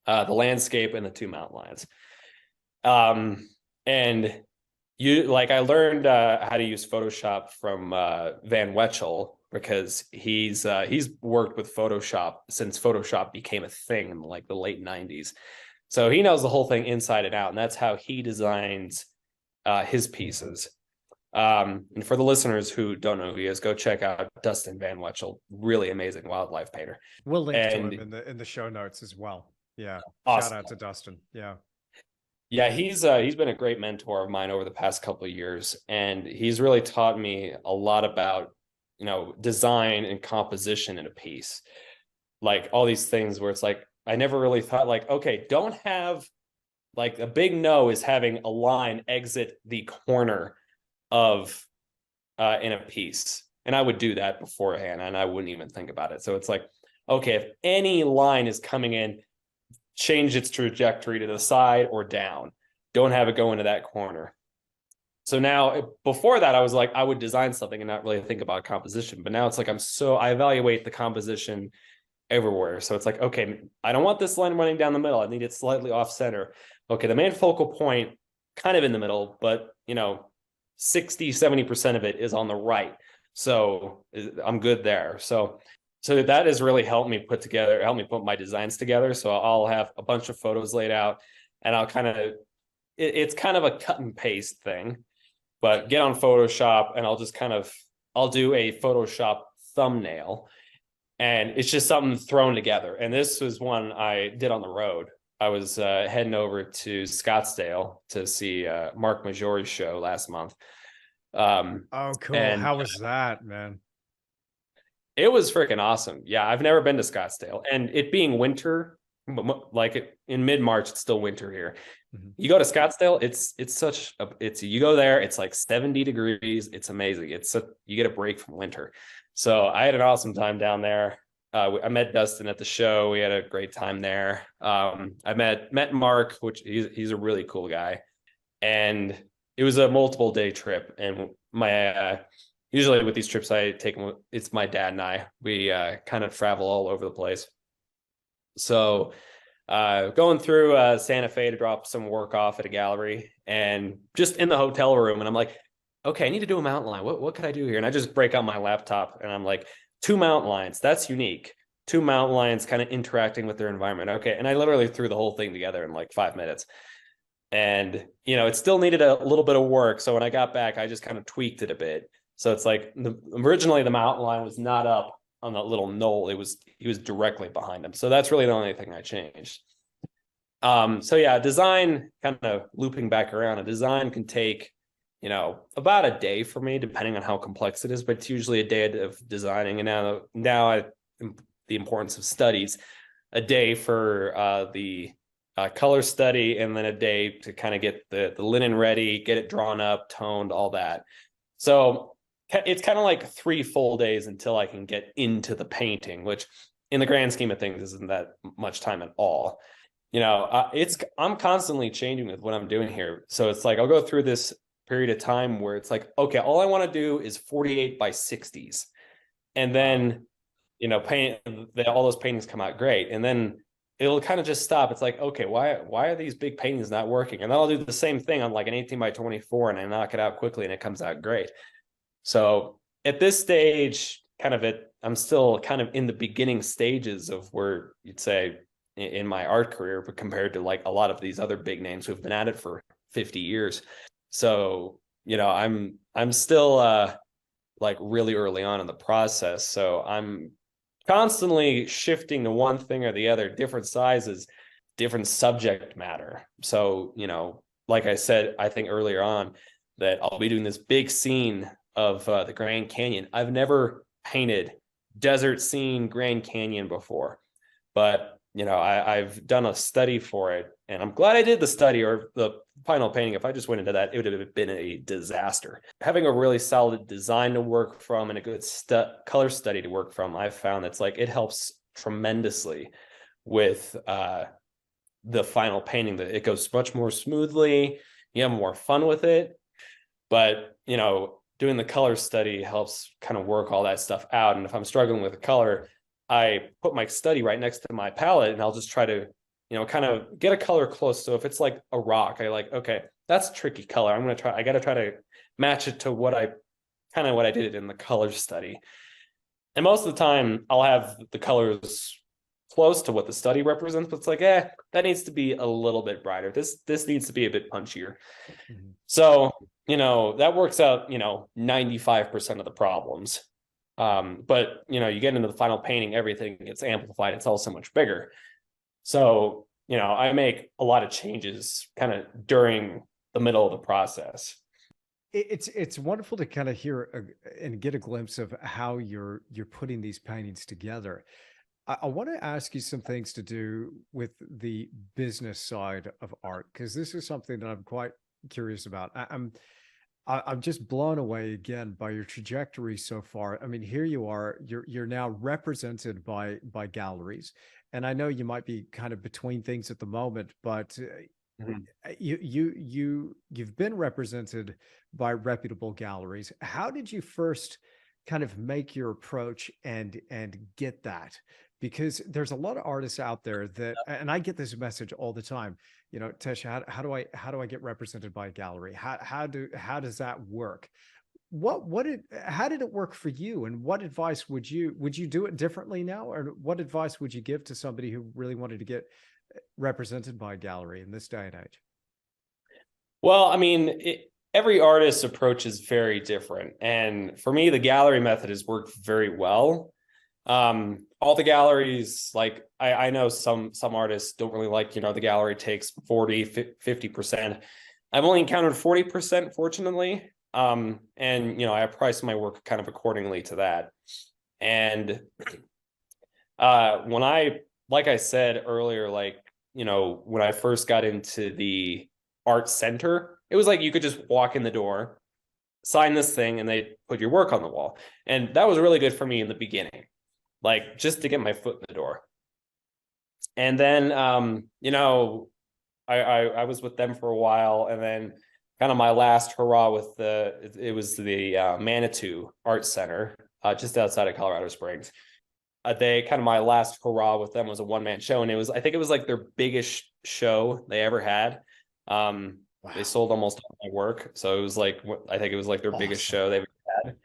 the landscape and the 2 mountain lions. And I learned how to use Photoshop from Van Wetchel, because he's worked with Photoshop since Photoshop became a thing in like the late 90s. So he knows the whole thing inside and out, and that's how he designs his pieces. And for the listeners who don't know who he is, go check out Dustin Van Wetchel, really amazing wildlife painter. We'll link to him And in the show notes as well. Yeah. Shout awesome. out to Dustin. Yeah. Yeah, he's been a great mentor of mine over the past couple of years, and he's really taught me a lot about design and composition in a piece. Like all these things where it's like I never really thought like, okay, don't have like a big no is having a line exit the corner of in a piece, and I would do that beforehand, and I wouldn't even think about it. So it's like, okay, if any line is coming in, change its trajectory to the side or down. Don't have it go into that corner. So now, before that, I was like, I would design something and not really think about composition. But now it's like I evaluate the composition everywhere. So it's like, okay, I don't want this line running down the middle. I need it slightly off center. Okay, the main focal point kind of in the middle, but 60-70% of it is on the right. So I'm good there. So that has really helped me put my designs together. So I'll have a bunch of photos laid out, and I'll it's kind of a cut and paste thing, but get on Photoshop, and I'll do a Photoshop thumbnail, and it's just something thrown together. And this was one I did on the road. I was heading over to Scottsdale to see Mark Majori's show last month. Oh, cool. And How was that, man? it was freaking awesome. Yeah, I've never been to Scottsdale, and it being winter, like in mid-March, it's still winter here. Mm-hmm. You go to Scottsdale, you go there, it's like 70 degrees. It's amazing. You get a break from winter. So I had an awesome time down there. I met Dustin at the show. We had a great time there. I met Mark, which he's a really cool guy, and it was a multiple day trip. And usually with these trips I take, it's my dad and I. We kind of travel all over the place. So going through Santa Fe to drop some work off at a gallery, and just in the hotel room, and I'm like, okay, I need to do a mountain line. What could I do here? And I just break out my laptop, and I'm like, two mountain lines. That's unique. Two mountain lions kind of interacting with their environment. Okay, and I literally threw the whole thing together in like 5 minutes. And it still needed a little bit of work. So when I got back, I just kind of tweaked it a bit. So it's like originally the mountain lion was not up on that little knoll. He was directly behind him. So that's really the only thing I changed. So yeah, design, kind of looping back around, a design can take, about a day for me, depending on how complex it is, but it's usually a day of designing. And now the importance of studies, a day for the color study, and then a day to kind of get the linen ready, get it drawn up, toned, all that. So it's kind of like 3 full days until I can get into the painting, which in the grand scheme of things isn't that much time at all. I'm constantly changing with what I'm doing here. So it's like I'll go through this period of time where it's like, okay, all I want to do is 48 by 60s. And then, paint all those paintings come out great. And then it'll kind of just stop. It's like, okay, why are these big paintings not working? And then I'll do the same thing on like an 18 by 24, and I knock it out quickly and it comes out great. So at this stage, I'm still kind of in the beginning stages of where you'd say in my art career, but compared to like a lot of these other big names who've been at it for 50 years. So, I'm still like really early on in the process. So I'm constantly shifting to one thing or the other, different sizes, different subject matter. So, like I said, I think earlier on that I'll be doing this big scene of the Grand Canyon. I've never painted desert scene, Grand Canyon before, but I've done a study for it, and I'm glad I did the study, or the final painting. If I just went into that, it would have been a disaster. Having a really solid design to work from and a good color study to work from, I've found that's like it helps tremendously with the final painting. That it goes much more smoothly. You have more fun with it, but doing the color study helps kind of work all that stuff out. And if I'm struggling with a color, I put my study right next to my palette, and I'll just try to, kind of get a color close. So if it's like a rock, okay, that's a tricky color. I got to try to match it to what I did in the color study. And most of the time I'll have the colors close to what the study represents, but it's like, that needs to be a little bit brighter. This needs to be a bit punchier. Mm-hmm. So, that works out, 95% of the problems. But you get into the final painting, everything gets amplified. It's all so much bigger. So, I make a lot of changes kind of during the middle of the process. It's wonderful to kind of hear and get a glimpse of how you're putting these paintings together. I want to ask you some things to do with the business side of art, because this is something that I'm quite curious about. I'm just blown away again by your trajectory so far. I mean, here you are, you're now represented by galleries. And I know you might be kind of between things at the moment, but you've been represented by reputable galleries. How did you first kind of make your approach and get that? Because there's a lot of artists out there that, and I get this message all the time, Tisch, how do I get represented by a gallery? How does that work? How did it work for you? And what advice would you do it differently now? Or what advice would you give to somebody who really wanted to get represented by a gallery in this day and age? Well, I mean, every artist's approach is very different. And for me, the gallery method has worked very well. All the galleries, like I know some artists don't really like, the gallery takes 40, 50%. I've only encountered 40%, fortunately. And, I price my work kind of accordingly to that. And, like I said earlier, when I first got into the art center, it was like, you could just walk in the door, sign this thing, and they put your work on the wall. And that was really good for me in the beginning, like just to get my foot in the door. And then, I was with them for a while, and then kind of my last hurrah with it was the Manitou Art Center, just outside of Colorado Springs. they kind of, my last hurrah with them was a one-man show, and I think it was like their biggest show they ever had. They sold almost all my work, so it was like, I think it was like their biggest show they've ever had.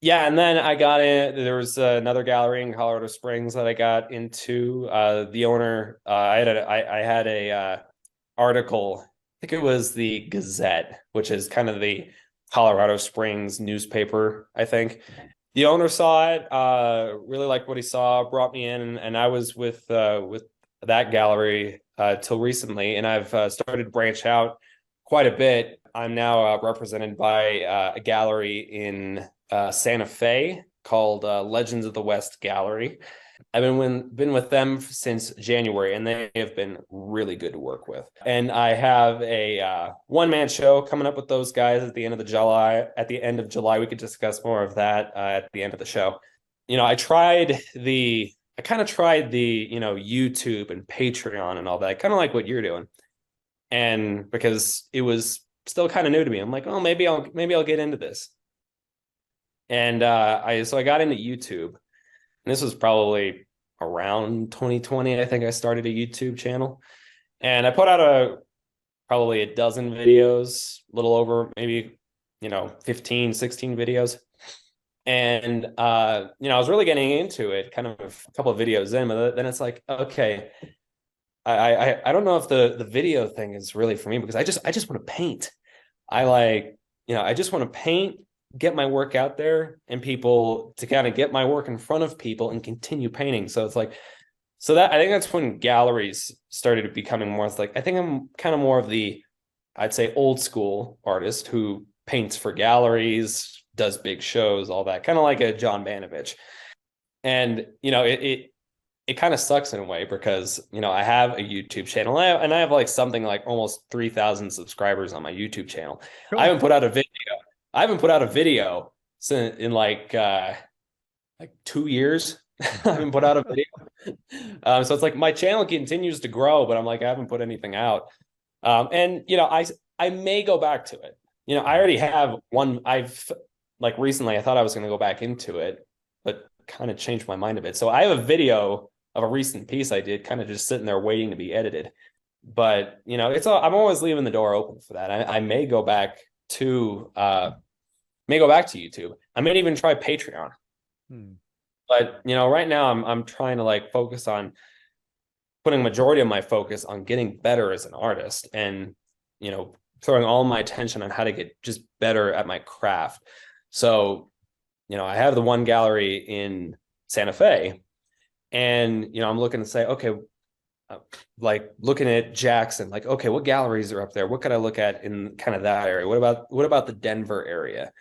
Yeah, and then I got in. There was another gallery in Colorado Springs that I got into. The owner, I had a article. I think it was the Gazette, which is kind of the Colorado Springs newspaper, I think. The owner saw it, really liked what he saw, brought me in, and I was with that gallery till recently, and I've started to branch out quite a bit. I'm now represented by a gallery in Santa Fe called Legends of the West Gallery. I've been with them since January, and they have been really good to work with. And I have a one-man show coming up with those guys at the end of July. At the end of July, we could discuss more of that at the end of the show. You know, I kind of tried the, you know, YouTube and Patreon and all that, kind of like what you're doing. And because it was still kind of new to me, I'm like, oh, maybe I'll get into this. And I got into YouTube. And this was probably around 2020. I think I started a YouTube channel, and I put out probably a dozen videos, a little over, maybe, 15, 16 videos. And, I was really getting into it kind of a couple of videos in, but then it's like, okay, I don't know if the video thing is really for me, because I just want to paint. I just want to paint, get my work out there, and people to kind of get my work in front of people and continue painting. So it's like, I think that's when galleries started becoming more. It's like, I think I'm kind of more of I'd say old school artist who paints for galleries, does big shows, all that, kind of like a John Banovich. And, it kind of sucks in a way, because, I have a YouTube channel, and I have like something like almost 3,000 subscribers on my YouTube channel. Cool. I haven't put out a video since in like 2 years. I haven't put out a video. So it's like my channel continues to grow, but I'm like, I haven't put anything out. And I may go back to it. I already have one. Like recently I thought I was going to go back into it, but kind of changed my mind a bit. So I have a video of a recent piece I did, kind of just sitting there waiting to be edited. But I'm always leaving the door open for that. I may go back to YouTube. I may even try Patreon. But right now I'm trying to like focus on putting majority of my focus on getting better as an artist, and throwing all my attention on how to get just better at my craft. So I have the one gallery in Santa Fe, and I'm looking to say, okay, like looking at Jackson, like, okay, what galleries are up there? What could I look at in kind of that area? What about the Denver area?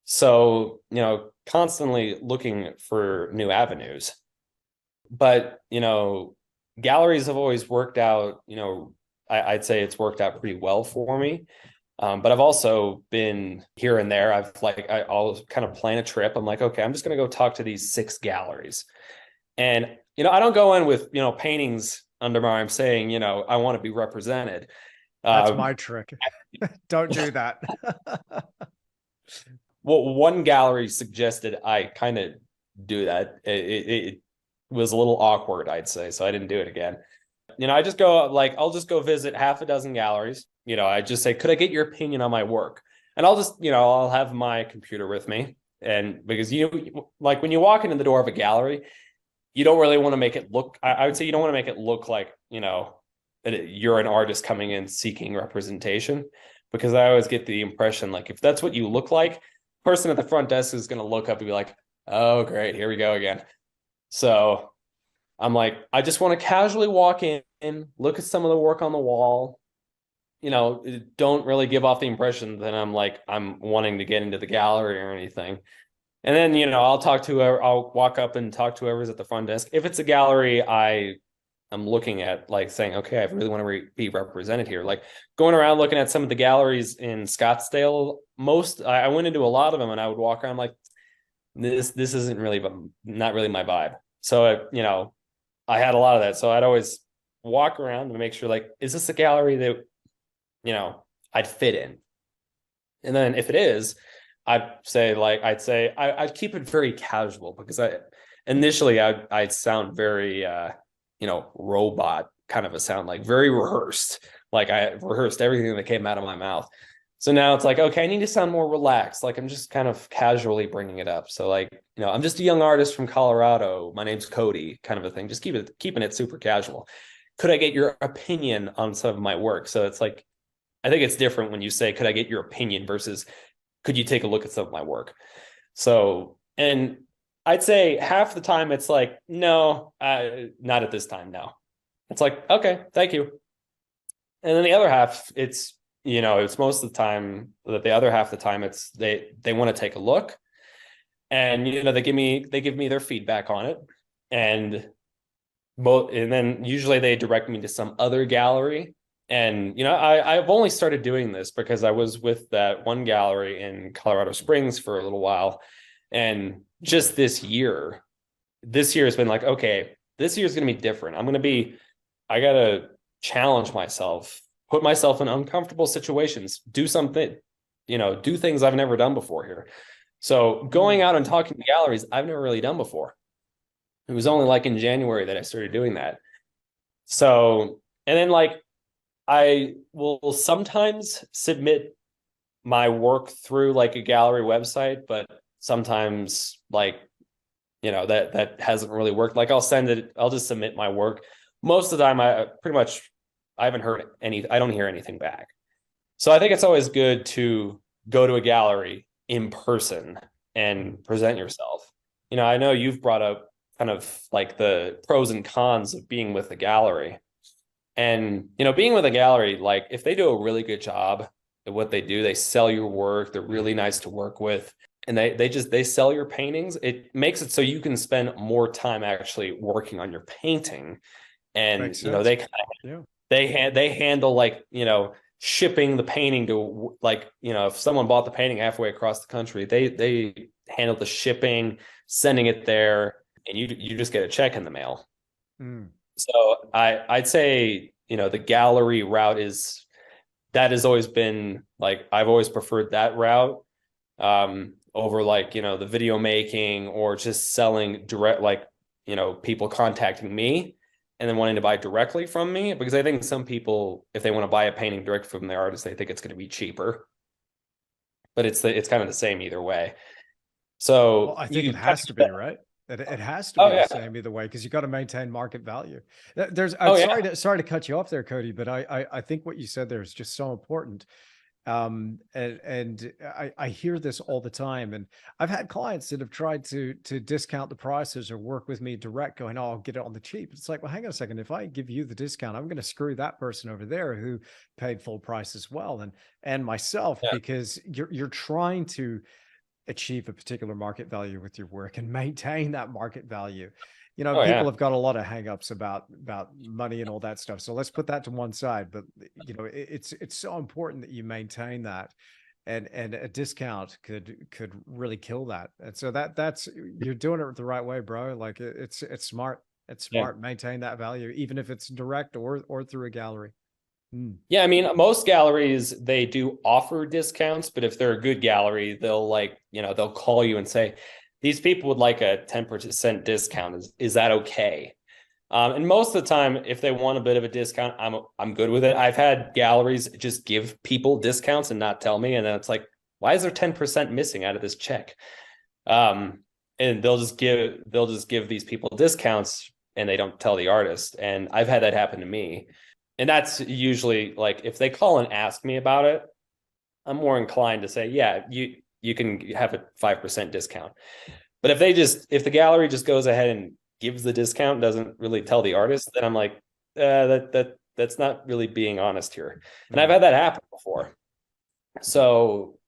So, constantly looking for new avenues. But, galleries have always worked out, I'd say it's worked out pretty well for me. But I've also been here and there. I'll kind of plan a trip. I'm like, okay, I'm just going to go talk to these 6 galleries. And, I don't go in with, paintings under my arm saying, I want to be represented. That's my trick. Don't do that. Well, one gallery suggested I kind of do that. It was a little awkward, I'd say, so I didn't do it again. I'll just go visit half a dozen galleries. I just say, could I get your opinion on my work? And I'll just, I'll have my computer with me. And because, like when you walk into the door of a gallery, you don't really want to make it look, I would say you don't want to make it look like, that you're an artist coming in seeking representation, because I always get the impression, like, if that's what you look like, person at the front desk is going to look up and be like, oh, great, here we go again. So I'm like, I just want to casually walk in, look at some of the work on the wall, don't really give off the impression that I'm wanting to get into the gallery or anything. And then, I'll walk up and talk to whoever's at the front desk. If it's a gallery I'm looking at, like saying, okay, I really want to be represented here. Like going around looking at some of the galleries in Scottsdale, I went into a lot of them, and I would walk around like, this isn't really, not really my vibe. So, I had a lot of that. So I'd always walk around to make sure, like, is this a gallery that, I'd fit in? And then if it is, I'd keep it very casual, because initially I'd sound very, robot kind of a sound, like very rehearsed. Like I rehearsed everything that came out of my mouth. So now it's like, okay, I need to sound more relaxed. Like I'm just kind of casually bringing it up. So like, I'm just a young artist from Colorado. My name's Cody, kind of a thing. Just keeping it super casual. Could I get your opinion on some of my work? So it's like, I think it's different when you say, could I get your opinion versus could you take a look at some of my work? So, and I'd say half the time it's like, no, not at this time. No. It's like, okay, thank you. And then the other half, it's most of the time that the other half of the time it's they want to take a look, and they give me their feedback on it, and then usually they direct me to some other gallery. And I've only started doing this because I was with that one gallery in Colorado Springs for a little while, and just this year has been like, okay, this year is going to be different. I gotta challenge myself, put myself in uncomfortable situations, do something, do things I've never done before here. So going out and talking to galleries, I've never really done before. It was only like in January that I started doing that. So, and then like I will sometimes submit my work through like a gallery website, but sometimes like, that hasn't really worked. Like I'll just submit my work. Most of the time I don't hear anything back. So I think it's always good to go to a gallery in person and present yourself. I know you've brought up kind of like the pros and cons of being with a gallery. And, being with a gallery, like if they do a really good job at what they do, they sell your work, they're really nice to work with, and they sell your paintings. It makes it so you can spend more time actually working on your painting. And, they kind of, they handle like, shipping the painting to like, if someone bought the painting halfway across the country, they handle the shipping, sending it there, and you just get a check in the mail. So I'd say, the gallery route has always been like, I've always preferred that route over like, the video making or just selling direct, like, people contacting me and then wanting to buy directly from me, because I think some people, if they want to buy a painting direct from the artist, they think it's going to be cheaper, but it's kind of the same either way. So well, I think it has to be, right? It has to be the same either way, because you got to maintain market value. I'm sorry to cut you off there, Cody, but I think what you said there is just so important. And I hear this all the time, and I've had clients that have tried to discount the prices or work with me direct, going, oh, I'll get it on the cheap. It's like, well, hang on a second. If I give you the discount, I'm going to screw that person over there who paid full price as well, and myself, because you're trying to achieve a particular market value with your work and maintain that market value. People have got a lot of hangups about money and all that stuff. So let's put that to one side. But it's so important that you maintain that, and a discount could really kill that. And so that's you're doing it the right way, bro. Like it's smart. It's smart. Maintain that value, even if it's direct or through a gallery. Yeah, I mean, most galleries, they do offer discounts, but if they're a good gallery, they'll they'll call you and say, these people would like a 10% discount. Is that okay? And most of the time, if they want a bit of a discount, I'm good with it. I've had galleries just give people discounts and not tell me, and then it's like, why is there 10% missing out of this check? And they'll just give these people discounts, and they don't tell the artist. And I've had that happen to me. And that's usually like, if they call and ask me about it, I'm more inclined to say, yeah, you can have a 5% discount. But if the gallery just goes ahead and gives the discount, doesn't really tell the artist, then I'm like, that's not really being honest here. And I've had that happen before. So,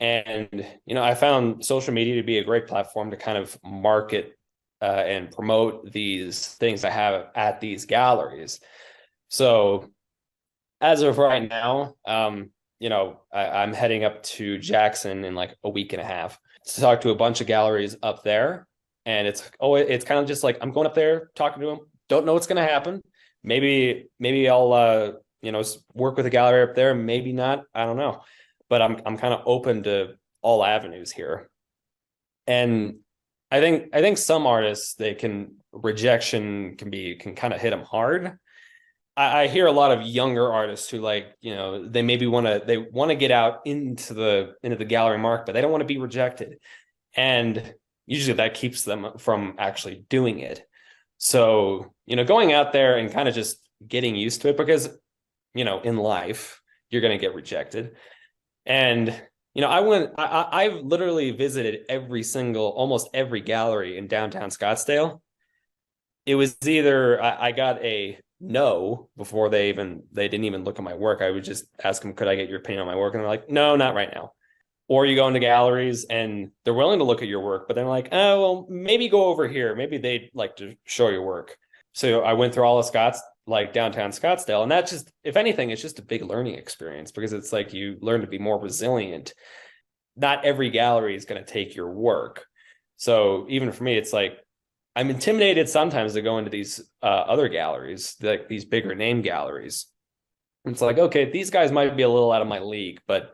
I found social media to be a great platform to kind of market and promote these things I have at these galleries. So as of right now, I'm heading up to Jackson in like a week and a half to talk to a bunch of galleries up there. And it's kind of just like, I'm going up there, talking to them. Don't know what's going to happen. Maybe I'll, work with a gallery up there. Maybe not. I don't know. But I'm kind of open to all avenues here. And I think some artists, rejection can kind of hit them hard. I hear a lot of younger artists who, like, they maybe want to get out into the gallery market, but they don't want to be rejected. And usually that keeps them from actually doing it. So, going out there and kind of just getting used to it, because, in life, you're going to get rejected. And, I've literally visited almost every gallery in downtown Scottsdale. It was either I got a no before they didn't even look at my work. I would just ask them, could I get your opinion on my work? And they're like, no, not right now. Or you go into galleries and they're willing to look at your work, but they're like, oh, well, maybe go over here. Maybe they'd like to show your work. So I went through all of downtown Scottsdale. And that just, if anything, it's just a big learning experience, because it's like you learn to be more resilient. Not every gallery is going to take your work. So even for me, it's like, I'm intimidated sometimes to go into these other galleries, like these bigger name galleries. It's like, okay, these guys might be a little out of my league, but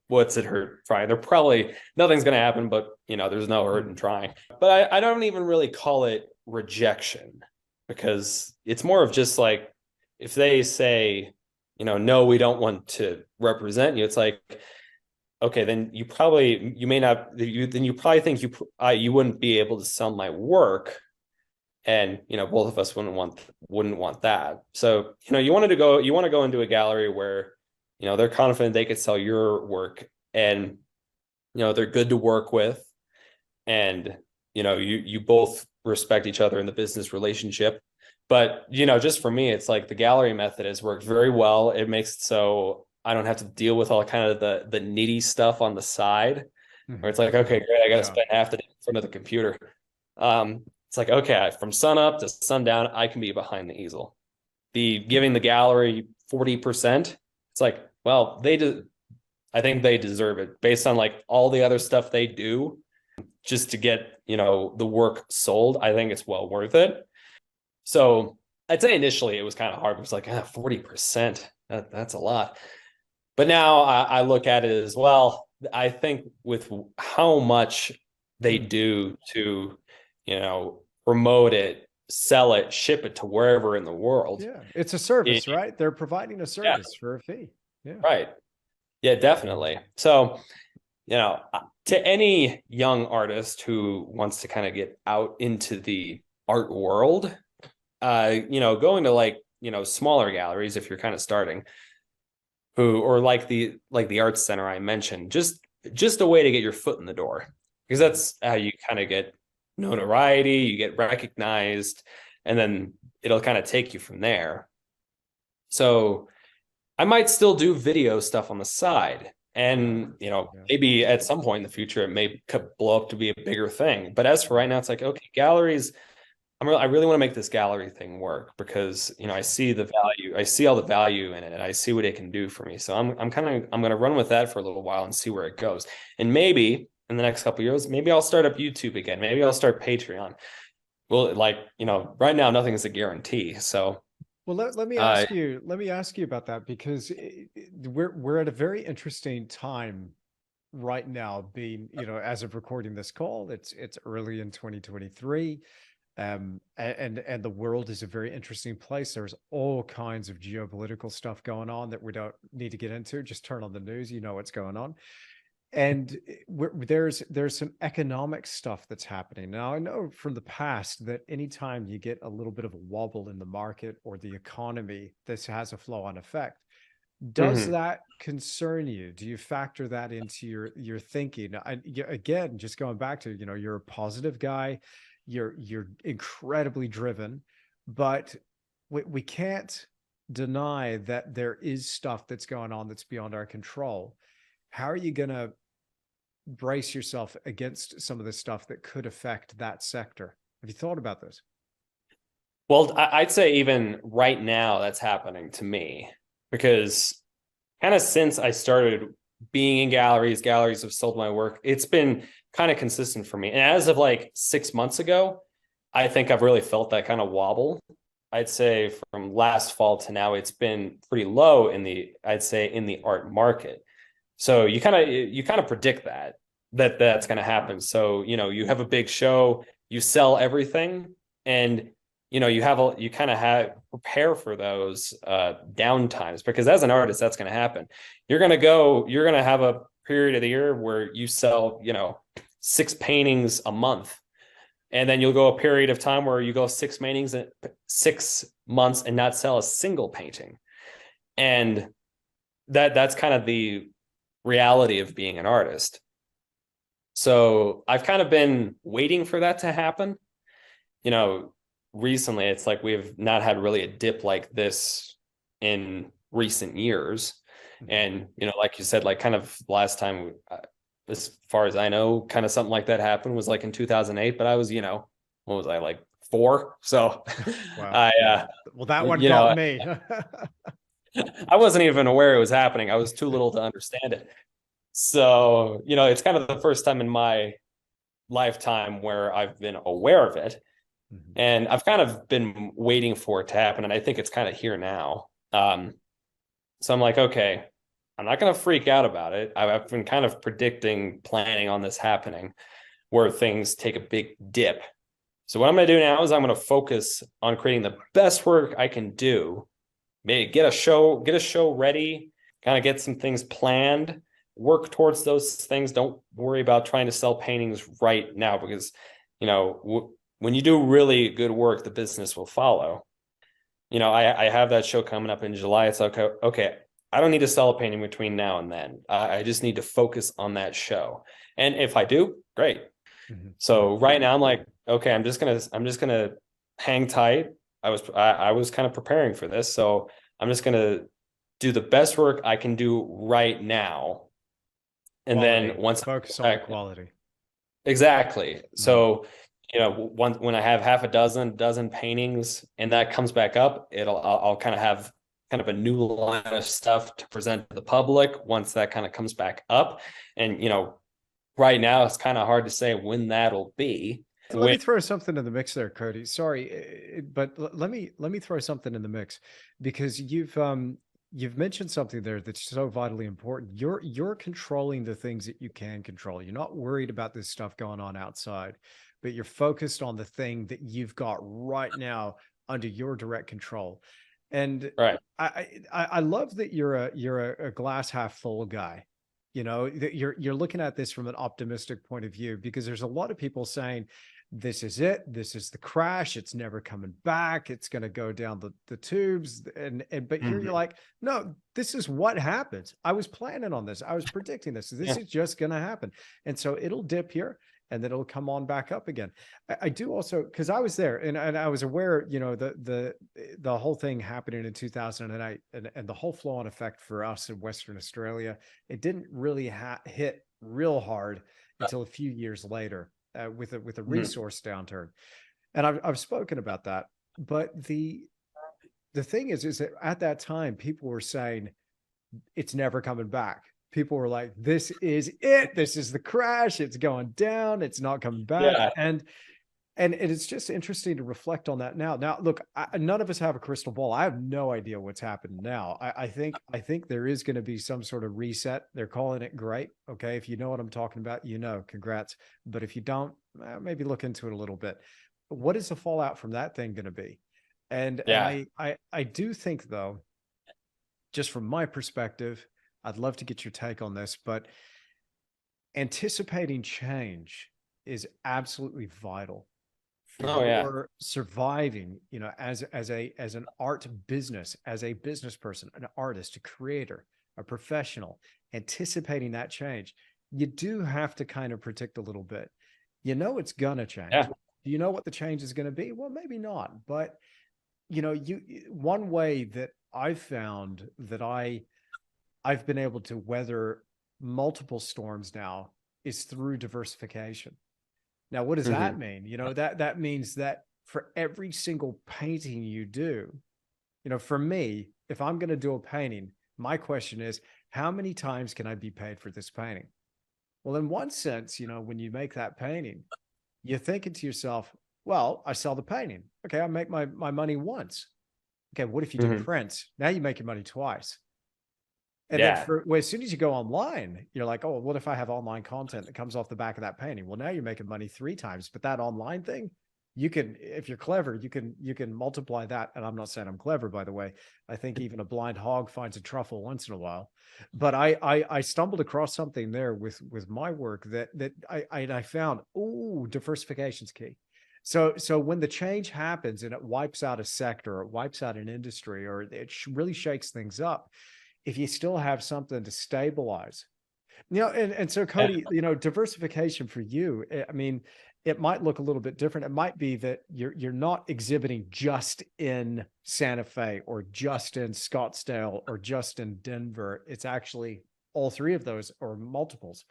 what's it hurt trying? They're probably, nothing's going to happen, but there's no hurt in trying. But I don't even really call it rejection, because it's more of just like, if they say, no, we don't want to represent you, it's like, okay, then you probably think you wouldn't be able to sell my work. And, both of us wouldn't want that. So, you want to go into a gallery where, they're confident they could sell your work, and, they're good to work with. And, you both respect each other in the business relationship. But, just for me, it's like the gallery method has worked very well. It makes it so I don't have to deal with all kind of the nitty stuff on the side, where it's like, okay, great, I got to spend half the day in front of the computer. It's like, okay, from sun up to sundown, I can be behind the easel. Giving the gallery 40%, it's like, well, I think they deserve it based on like all the other stuff they do just to get, the work sold. I think it's well worth it. So I'd say initially it was kind of hard. It was like 40%, that's a lot. But now I look at it as, well, I think with how much they do to, promote it, sell it, ship it to wherever in the world. Yeah, it's a service, right? They're providing a service for a fee. Yeah. Right. Yeah, definitely. So, to any young artist who wants to kind of get out into the art world, going to like, smaller galleries, if you're kind of starting, or like the arts center I mentioned, just a way to get your foot in the door, because that's how you kind of get notoriety, you get recognized, and then it'll kind of take you from there. So I might still do video stuff on the side, and maybe at some point in the future it could blow up to be a bigger thing. But as for right now, it's like, okay, galleries, I really want to make this gallery thing work, because I see the value, I see all the value in it, and I see what it can do for me. So I'm going to run with that for a little while and see where it goes. And maybe in the next couple of years, maybe I'll start up YouTube again. Maybe I'll start Patreon. Well, like, right now nothing is a guarantee. So well, let me ask you. Let me ask you about that, because we're at a very interesting time right now. Being, as of recording this call, it's early in 2023, and the world is a very interesting place. There's all kinds of geopolitical stuff going on that we don't need to get into. Just turn on the news, what's going on. And there's some economic stuff that's happening. Now, I know from the past that anytime you get a little bit of a wobble in the market or the economy, this has a flow-on effect. Does that concern you? Do you factor that into your thinking? Again, just going back to, you're a positive guy, you're incredibly driven, but we can't deny that there is stuff that's going on that's beyond our control. How are you going to brace yourself against some of the stuff that could affect that sector? Have you thought about this? Well, I'd say even right now that's happening to me, because kind of since I started being in galleries have sold my work, it's been kind of consistent for me. And as of like 6 months ago, I think I've really felt that kind of wobble. I'd say from last fall to now, it's been pretty low in the art market. So you kind of predict that, that's going to happen. So, you have a big show, you sell everything, and you kind of have prepare for those down times, because as an artist, that's going to happen. You're going to have a period of the year where you sell, 6 paintings a month. And then you'll go a period of time where you go 6 months and not sell a single painting. And that's kind of the reality of being an artist. So I've kind of been waiting for that to happen. Recently it's like we've not had really a dip like this in recent years. And, like you said, like kind of last time, as far as I know, kind of something like that happened was like in 2008, but I was, what was I, like 4? So Wow. Well, that one got me. I wasn't even aware it was happening. I was too little to understand it. So, it's kind of the first time in my lifetime where I've been aware of it. And I've kind of been waiting for it to happen. And I think it's kind of here now. So I'm like, okay, I'm not going to freak out about it. I've been kind of planning on this happening, where things take a big dip. So what I'm going to do now is I'm going to focus on creating the best work I can do. Maybe get a show ready, kind of get some things planned, work towards those things. Don't worry about trying to sell paintings right now, because, when you do really good work, the business will follow. I have that show coming up in July. It's okay. I don't need to sell a painting between now and then. I just need to focus on that show. And if I do, great. So right now I'm like, okay, I'm just gonna hang tight. I was kind of preparing for this. So I'm just gonna do the best work I can do right now. And quality. Then once focus on quality. Exactly. So, when I have half a dozen paintings and that comes back up, I'll kind of have kind of a new line of stuff to present to the public once that kind of comes back up. And, right now it's kind of hard to say when that'll be. Let me throw something in the mix there, Cody. Sorry, but let me throw something in the mix, because you've mentioned something there that's so vitally important. You're controlling the things that you can control. You're not worried about this stuff going on outside, but you're focused on the thing that you've got right now under your direct control. And right. I love that you're a glass half full guy. That you're looking at this from an optimistic point of view, because there's a lot of people saying, this is it. This is the crash. It's never coming back. It's going to go down the tubes. But here you're like, no, this is what happens. I was planning on this. I was predicting this. This is just going to happen. And so it'll dip here and then it'll come on back up again. I do also, because I was there and I was aware, the whole thing happening in 2008 and the whole flow-on effect for us in Western Australia, it didn't really hit real hard until a few years later. With a resource downturn, and I've spoken about that. But the thing is that at that time people were saying it's never coming back. People were like, "This is it. This is the crash. It's going down. It's not coming back." Yeah. And it's just interesting to reflect on that now. Now, look, none of us have a crystal ball. I have no idea what's happening now. I think there is going to be some sort of reset. They're calling it great. Okay, if you know what I'm talking about, congrats. But if you don't, maybe look into it a little bit. What is the fallout from that thing going to be? And I do think, though, just from my perspective, I'd love to get your take on this, but anticipating change is absolutely vital for surviving, as an art business, as a business person, an artist, a creator, a professional, anticipating that change. You do have to kind of predict a little bit. It's gonna change. Yeah. Do you know what the change is going to be? Well, maybe not, but one way that I've found that I've been able to weather multiple storms now is through diversification. Now, what does that mean? That means that for every single painting you do, for me, if I'm going to do a painting, my question is, how many times can I be paid for this painting? Well, in one sense, when you make that painting, you're thinking to yourself, well, I sell the painting. Okay, I make my money once. Okay, what if you do prints? Now you make your money twice. And then Yeah. well, as soon as you go online, you're like, oh, what if I have online content that comes off the back of that painting? Well, now you're making money 3 times, but that online thing, you can, if you're clever, you can multiply that. And I'm not saying I'm clever, by the way. I think even a blind hog finds a truffle once in a while. But I stumbled across something there with my work that I found, oh, diversification's key. So when the change happens and it wipes out a sector, or it wipes out an industry, or it really shakes things up, if you still have something to stabilize, and so Cody, diversification for you, I mean, it might look a little bit different. It might be that you're not exhibiting just in Santa Fe or just in Scottsdale or just in Denver. It's actually all three of those or multiples.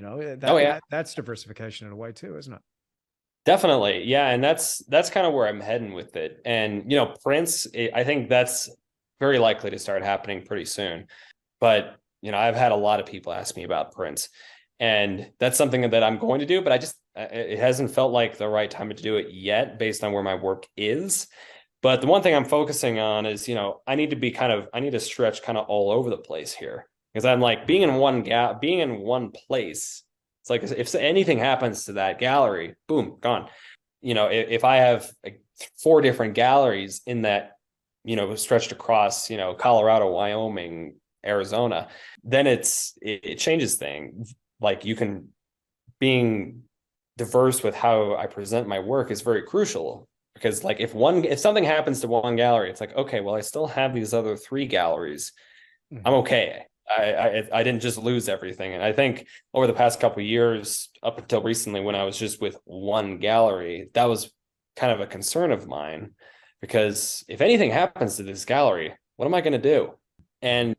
Oh yeah, That's diversification in a way too, isn't it? definitely. Yeah. And that's kind of where I'm heading with it. And, prints, I think that's very likely to start happening pretty soon. But, I've had a lot of people ask me about prints, and that's something that I'm going to do, but it hasn't felt like the right time to do it yet based on where my work is. But the one thing I'm focusing on is, I need to stretch kind of all over the place here, because I'm like being in one place. It's like if anything happens to that gallery, boom, gone. If I have like 4 different galleries in that, stretched across, Colorado, Wyoming, Arizona, then it changes things. Like being diverse with how I present my work is very crucial, because like if something happens to one gallery, it's like, okay, well, I still have these other 3 galleries. I'm okay. I didn't just lose everything. And I think over the past couple of years, up until recently, when I was just with one gallery, that was kind of a concern of mine, because if anything happens to this gallery, what am I going to do? And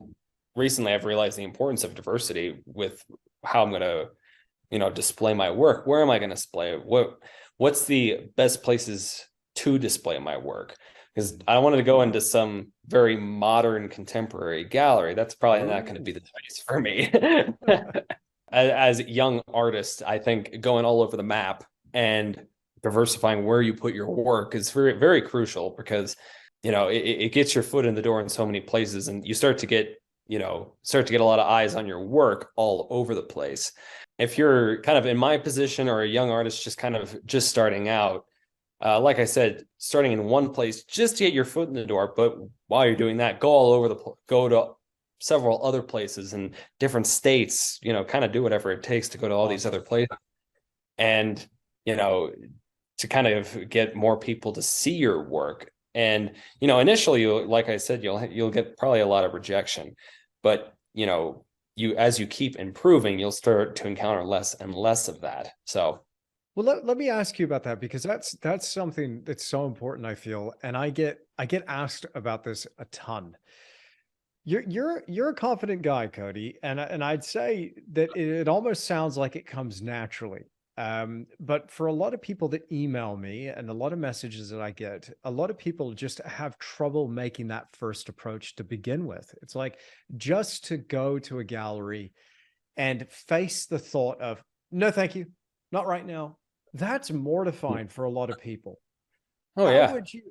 recently I've realized the importance of diversity with how I'm going to, display my work. Where am I going to display it? What's the best places to display my work? Because I wanted to go into some very modern contemporary gallery. That's probably not going to be the place for me. As young artists, I think going all over the map and diversifying where you put your work is very, very crucial, because, it gets your foot in the door in so many places, and you start to get a lot of eyes on your work all over the place. If you're kind of in my position, or a young artist just starting out, like I said, starting in one place just to get your foot in the door. But while you're doing that, go to several other places in different states, kind of do whatever it takes to go to all these other places. And, to kind of get more people to see your work. And, initially, like I said, you'll get probably a lot of rejection, but, as you keep improving, you'll start to encounter less and less of that. So, well, let me ask you about that, because that's something that's so important, I feel, and I get asked about this a ton. You're a confident guy, Cody, and I'd say that it almost sounds like it comes naturally. But for a lot of people that email me and a lot of messages that I get, a lot of people just have trouble making that first approach to begin with. It's like just to go to a gallery and face the thought of, no, thank you, not right now. That's mortifying for a lot of people. oh yeah,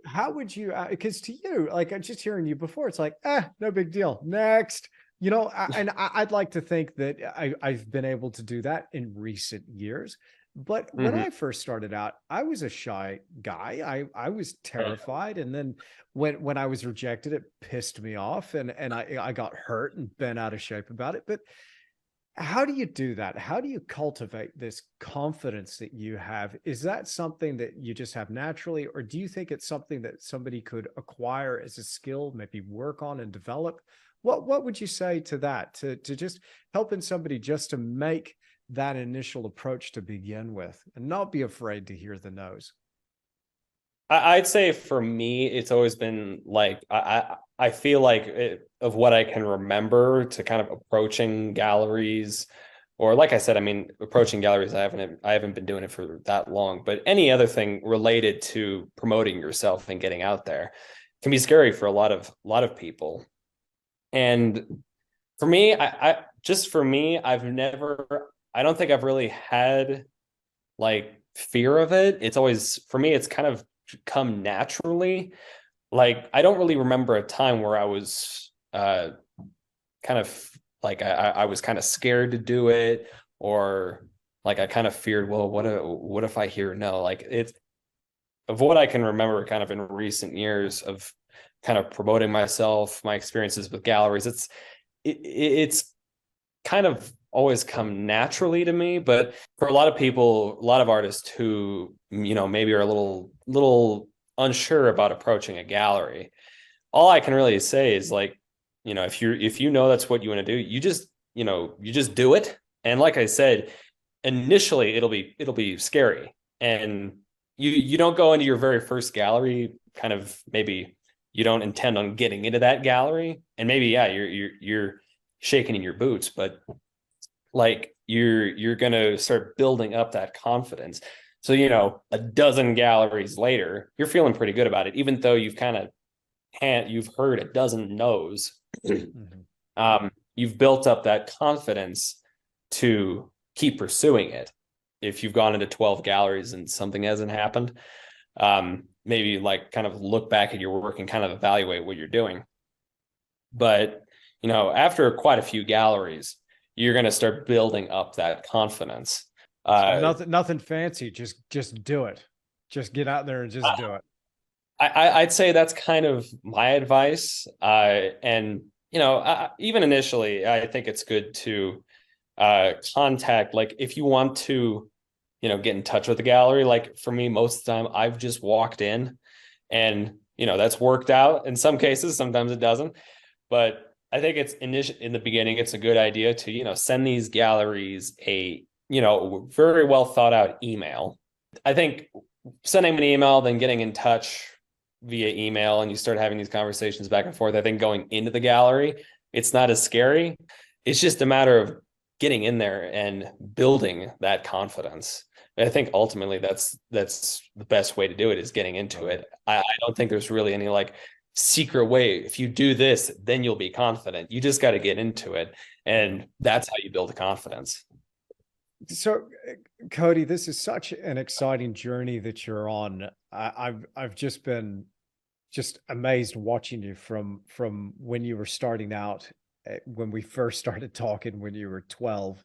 How would you, because to you, like I'm just hearing you before, it's like, no big deal. Next, I'd like to think that I've been able to do that in recent years. But when I first started out, I was a shy guy. I was terrified. And then when I was rejected, it pissed me off, and I got hurt and bent out of shape about it. But how do you do that? How do you cultivate this confidence that you have? Is that something that you just have naturally, or do you think it's something that somebody could acquire as a skill, maybe work on and develop? What would you say to that, to just helping somebody just to make that initial approach to begin with, and not be afraid to hear the no's? I'd say for me, it's always been like I feel like of what I can remember to kind of approaching galleries, or like I said, I mean, approaching galleries. I haven't been doing it for that long, but any other thing related to promoting yourself and getting out there can be scary for a lot of people. And for me, I don't think I've really had like fear of it. It's always, for me, it's kind of come naturally. Like I don't really remember a time where I was kind of like I was kind of scared to do it, or like I kind of feared, well, what if I hear no? Like it's of what I can remember kind of in recent years of kind of promoting myself, my experiences with galleries, it's kind of always come naturally to me. But for a lot of people, a lot of artists who, maybe are a little unsure about approaching a gallery, all I can really say is like, if you know that's what you want to do, you just do it. And like I said, initially it'll be scary. And you don't go into your very first gallery kind of, maybe you don't intend on getting into that gallery, and maybe, yeah, you're shaking in your boots, but like you're gonna start building up that confidence. So, a dozen galleries later, you're feeling pretty good about it, even though you've heard a dozen no's. You've built up that confidence to keep pursuing it. If you've gone into 12 galleries and something hasn't happened, maybe like kind of look back at your work and kind of evaluate what you're doing. But, after quite a few galleries, you're going to start building up that confidence. So nothing fancy. Just do it. Just get out there and just do it. I'd say that's kind of my advice. And, even initially, I think it's good to contact, like if you want to, get in touch with the gallery. Like for me, most of the time I've just walked in, and, that's worked out in some cases. Sometimes it doesn't. But I think it's in the beginning, it's a good idea to, send these galleries a, very well thought out email. I think sending an email, then getting in touch via email, and you start having these conversations back and forth. I think going into the gallery, it's not as scary. It's just a matter of getting in there and building that confidence. And I think ultimately that's the best way to do it, is getting into it. I don't think there's really any like secret way. If you do this, then you'll be confident. You just got to get into it. And that's how you build a confidence. So, Cody, this is such an exciting journey that you're on. I've just been amazed watching you from when you were starting out, when we first started talking when you were 12,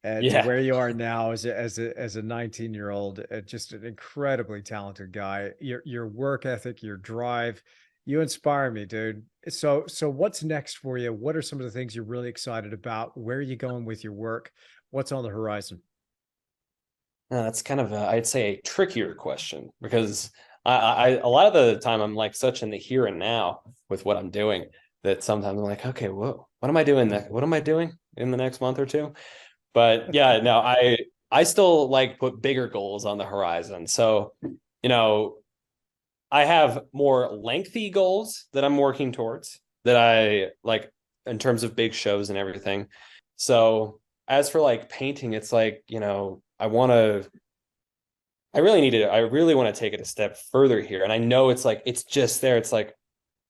to Yeah. where you are now as a 19-year-old, just an incredibly talented guy. Your work ethic, your drive, you inspire me, dude. So what's next for you? What are some of the things you're really excited about? Where are you going with your work? What's on the horizon? That's kind of I'd say a trickier question, because I a lot of the time I'm like such in the here and now with what I'm doing, that sometimes I'm like, okay, whoa, what am I doing what am I doing in the next month or two? But yeah, no, I still like put bigger goals on the horizon. So, you know, I have more lengthy goals that I'm working towards, that I like in terms of big shows and everything. So as for like painting, it's like, I really want to take it a step further here. And I know it's like, it's just there. It's like,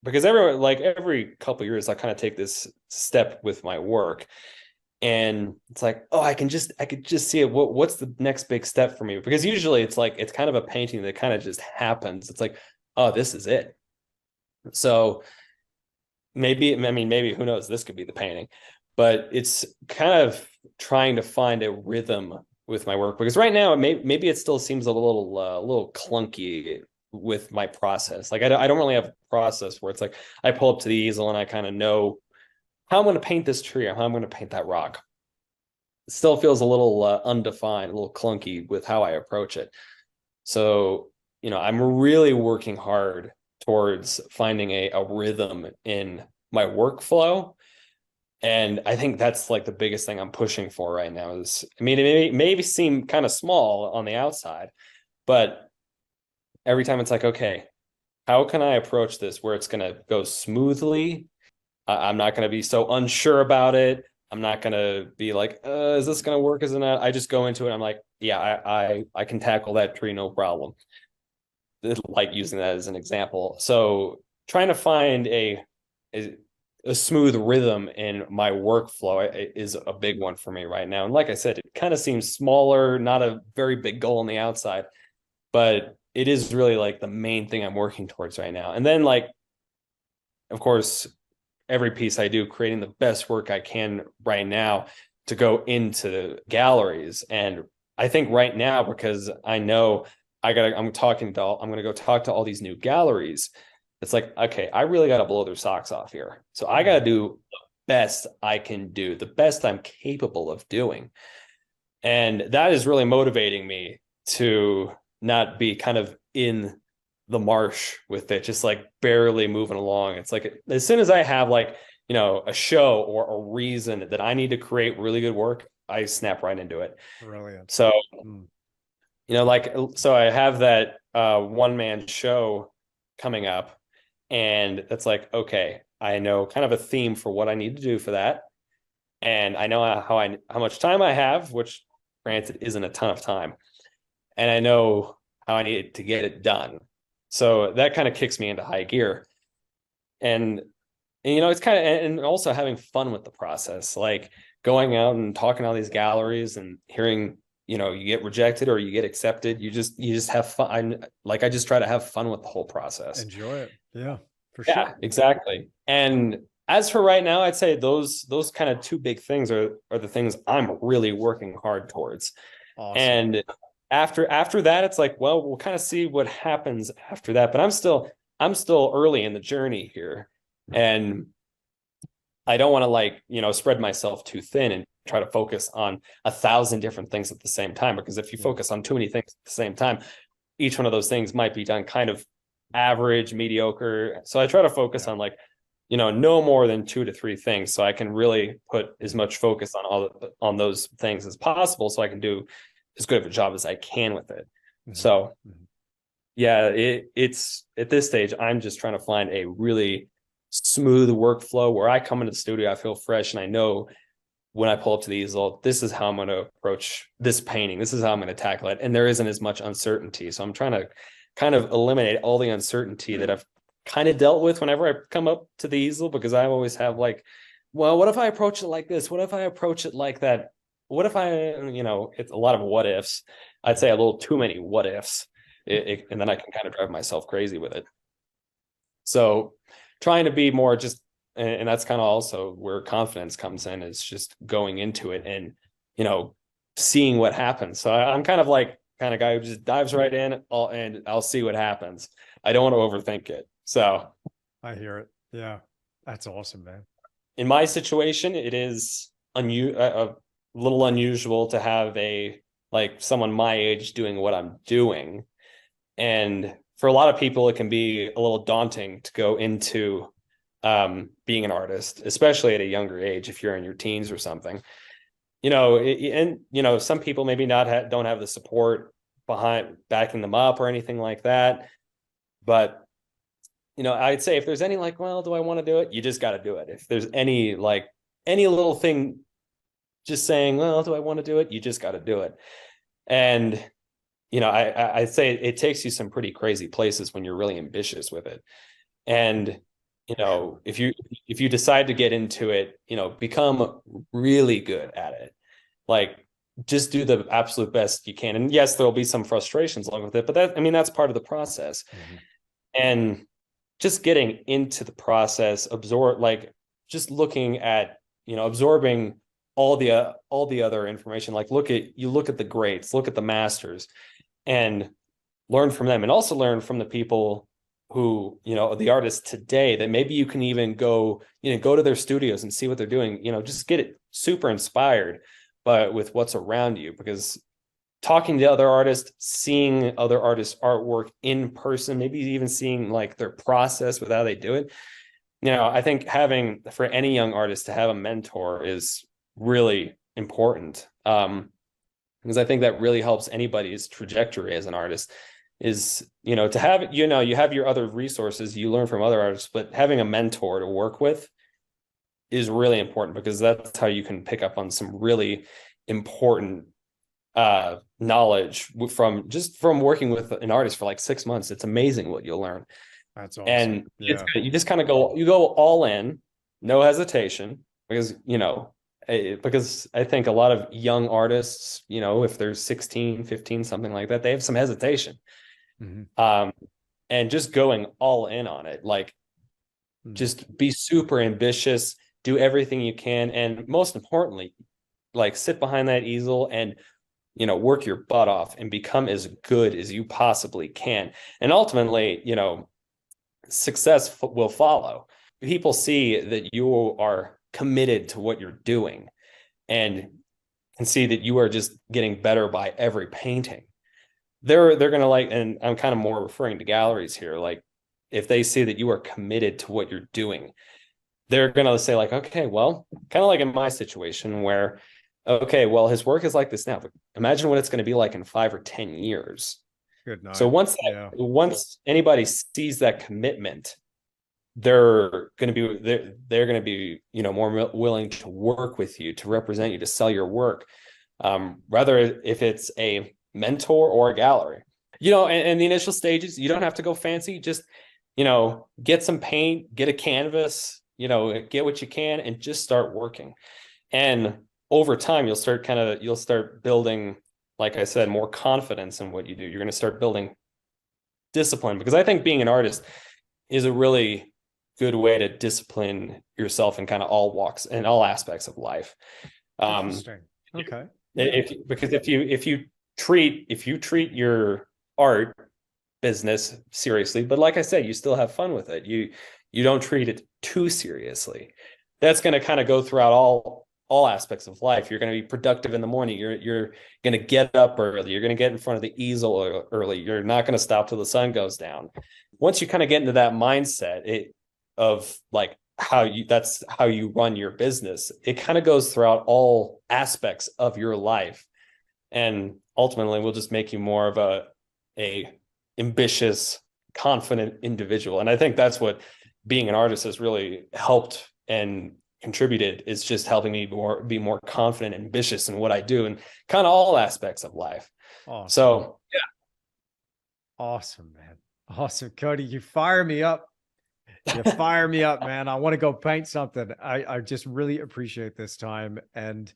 because every couple of years, I kind of take this step with my work, and it's like, oh, I could just see it. What's the next big step for me? Because usually it's like, it's kind of a painting that kind of just happens. It's like, oh, this is it. So maybe who knows, this could be the painting. But it's kind of trying to find a rhythm with my work, because right now maybe it still seems a little clunky with my process. Like I don't really have a process where it's like I pull up to the easel and I kind of know how I'm going to paint this tree or how I'm going to paint that rock. It still feels a little undefined, a little clunky with how I approach it. So, I'm really working hard towards finding a rhythm in my workflow. And I think that's like the biggest thing I'm pushing for right now is, I mean, it maybe seem kind of small on the outside, but every time it's like, okay, how can I approach this where it's going to go smoothly? I'm not going to be so unsure about it. I'm not going to be like, is this going to work? Isn't it? I just go into it. I'm like, yeah, I can tackle that tree. No problem. Like using that as an example. So trying to find a smooth rhythm in my workflow is a big one for me right now. And like I said, it kind of seems smaller, not a very big goal on the outside, but it is really like the main thing I'm working towards right now. And then, like, of course, every piece I do, creating the best work I can right now to go into galleries. And I think right now, because I know I'm going to go talk to all these new galleries. It's like, okay, I really got to blow their socks off here. So I got to do the best I can do, the best I'm capable of doing. And that is really motivating me to not be kind of in the marsh with it, just like barely moving along. It's like as soon as I have like, a show or a reason that I need to create really good work, I snap right into it. Brilliant. So, so I have that one-man show coming up, and that's like, okay, I know kind of a theme for what I need to do for that. And I know how much time I have, which granted isn't a ton of time. And I know how I need to get it done. So that kind of kicks me into high gear. And it's kind of, and also having fun with the process, like going out and talking to all these galleries and hearing, you get rejected or you get accepted. You just have fun. I just try to have fun with the whole process. Enjoy it. Yeah, for sure. Yeah, exactly. And as for right now, I'd say those kind of two big things are the things I'm really working hard towards. Awesome. And after that, it's like, well, we'll kind of see what happens after that. But I'm still early in the journey here. And I don't want to spread myself too thin and try to focus on 1,000 different things at the same time, because if you focus on too many things at the same time, each one of those things might be done kind of average, mediocre. So I try to focus on no more than 2 to 3 things, so I can really put as much focus on those things as possible, so I can do as good of a job as I can with it. So yeah, it's at this stage, I'm just trying to find a really smooth workflow where I come into the studio, I feel fresh, and I know when I pull up to the easel, this is how I'm going to approach this painting. This is how I'm going to tackle it. And there isn't as much uncertainty. So I'm trying to kind of eliminate all the uncertainty that I've kind of dealt with whenever I come up to the easel, because I always have well, what if I approach it like this? What if I approach it like that? What if it's a lot of what ifs. I'd say a little too many what ifs. And then I can kind of drive myself crazy with it. So trying to be more just, and that's kind of also where confidence comes in, is just going into it and, seeing what happens. So I'm kind of guy who just dives right in and I'll see what happens. I don't want to overthink it. So I hear it. Yeah. That's awesome, man. In my situation, it is a little unusual to have someone my age doing what I'm doing. And for a lot of people, it can be a little daunting to go into being an artist, especially at a younger age, if you're in your teens or something. Some people maybe don't have the support behind backing them up or anything like that. But I'd say if there's any well, do I want to do it? You just got to do it. If there's any little thing just saying, well, do I want to do it? You just got to do it. And I'd say it takes you some pretty crazy places when you're really ambitious with it. And if you decide to get into it, become really good at it. Just do the absolute best you can. And yes, there'll be some frustrations along with it, but that's part of the process. And just getting into the process, just looking at, absorbing all the other information. Look at the greats, look at the masters, and learn from them, and also learn from the people who, the artists today, that maybe you can even go to their studios and see what they're doing, just get it super inspired with what's around you, because talking to other artists, seeing other artists' artwork in person, maybe even seeing their process with how they do it. I think for any young artist to have a mentor is really important. Because I think that really helps anybody's trajectory as an artist, is, to have, you have your other resources, you learn from other artists, but having a mentor to work with is really important, because that's how you can pick up on some really important knowledge from working with an artist for 6 months. It's amazing what you'll learn. That's awesome. And you just kind of go all in, no hesitation, because I think a lot of young artists, if they're 16, 15, something like that, they have some hesitation. And just going all in on it, Just be super ambitious, do everything you can, and most importantly, like sit behind that easel and work your butt off and become as good as you possibly can. And ultimately, success will follow. People see that you are committed to what you're doing and can see that you are just getting better by every painting. They're gonna like, and I'm kind of more referring to galleries here, like if they see that you are committed to what you're doing, they're gonna say like, okay, well, kind of like in my situation where, okay, well, his work is like this now, but imagine what it's going to be like in 5 or 10 years. Good night. So once anybody sees that commitment, they're going to be more willing to work with you, to represent you, to sell your work, rather if it's a mentor or a gallery. In the initial stages, you don't have to go fancy. Just get some paint, get a canvas, get what you can, and just start working. And over time, you'll start building, like I said, more confidence in what you do. You're going to start building discipline, because I think being an artist is a really good way to discipline yourself in kind of all walks and all aspects of life. Interesting. Okay. Because if you treat your art business seriously, but like I said, you still have fun with it. You don't treat it too seriously. That's going to kind of go throughout all aspects of life. You're going to be productive in the morning. You're going to get up early. You're going to get in front of the easel early. You're not going to stop till the sun goes down. Once you kind of get into that mindset of like that's how you run your business, it kind of goes throughout all aspects of your life, and ultimately will just make you more of a ambitious, confident individual. And I think that's what being an artist has really helped and contributed, is just helping me be more confident and ambitious in what I do and kind of all aspects of life. Awesome. So yeah. Awesome, man. Awesome. Cody, you fire me up. You fire me up, man. I want to go paint something. I just really appreciate this time. And,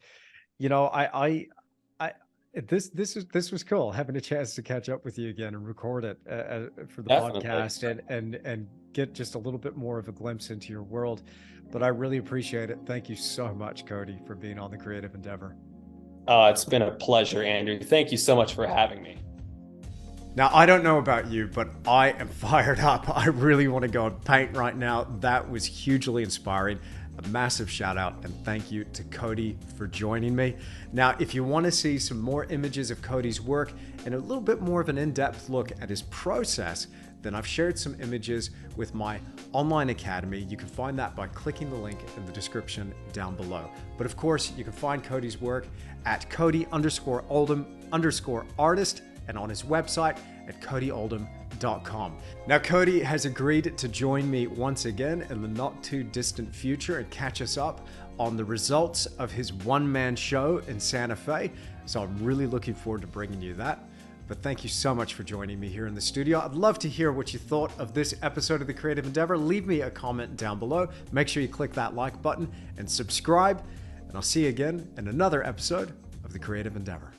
this was cool, having a chance to catch up with you again and record it for the Definitely. podcast and get just a little bit more of a glimpse into your world. But I really appreciate it. Thank you so much, Cody, for being on the Creative Endeavor. It's been a pleasure, Andrew. Thank you so much for having me. Now, I don't know about you, but I am fired up. I really want to go and paint right now. That was hugely inspiring. A massive shout out and thank you to Cody for joining me. Now, if you want to see some more images of Cody's work and a little bit more of an in-depth look at his process, then I've shared some images with my online academy. You can find that by clicking the link in the description down below. But of course, you can find Cody's work at Cody_Oldham_artist and on his website at CodyOldham.com. Now, Cody has agreed to join me once again in the not too distant future and catch us up on the results of his one-man show in Santa Fe. So I'm really looking forward to bringing you that. But thank you so much for joining me here in the studio. I'd love to hear what you thought of this episode of The Creative Endeavor. Leave me a comment down below. Make sure you click that like button and subscribe. And I'll see you again in another episode of The Creative Endeavor.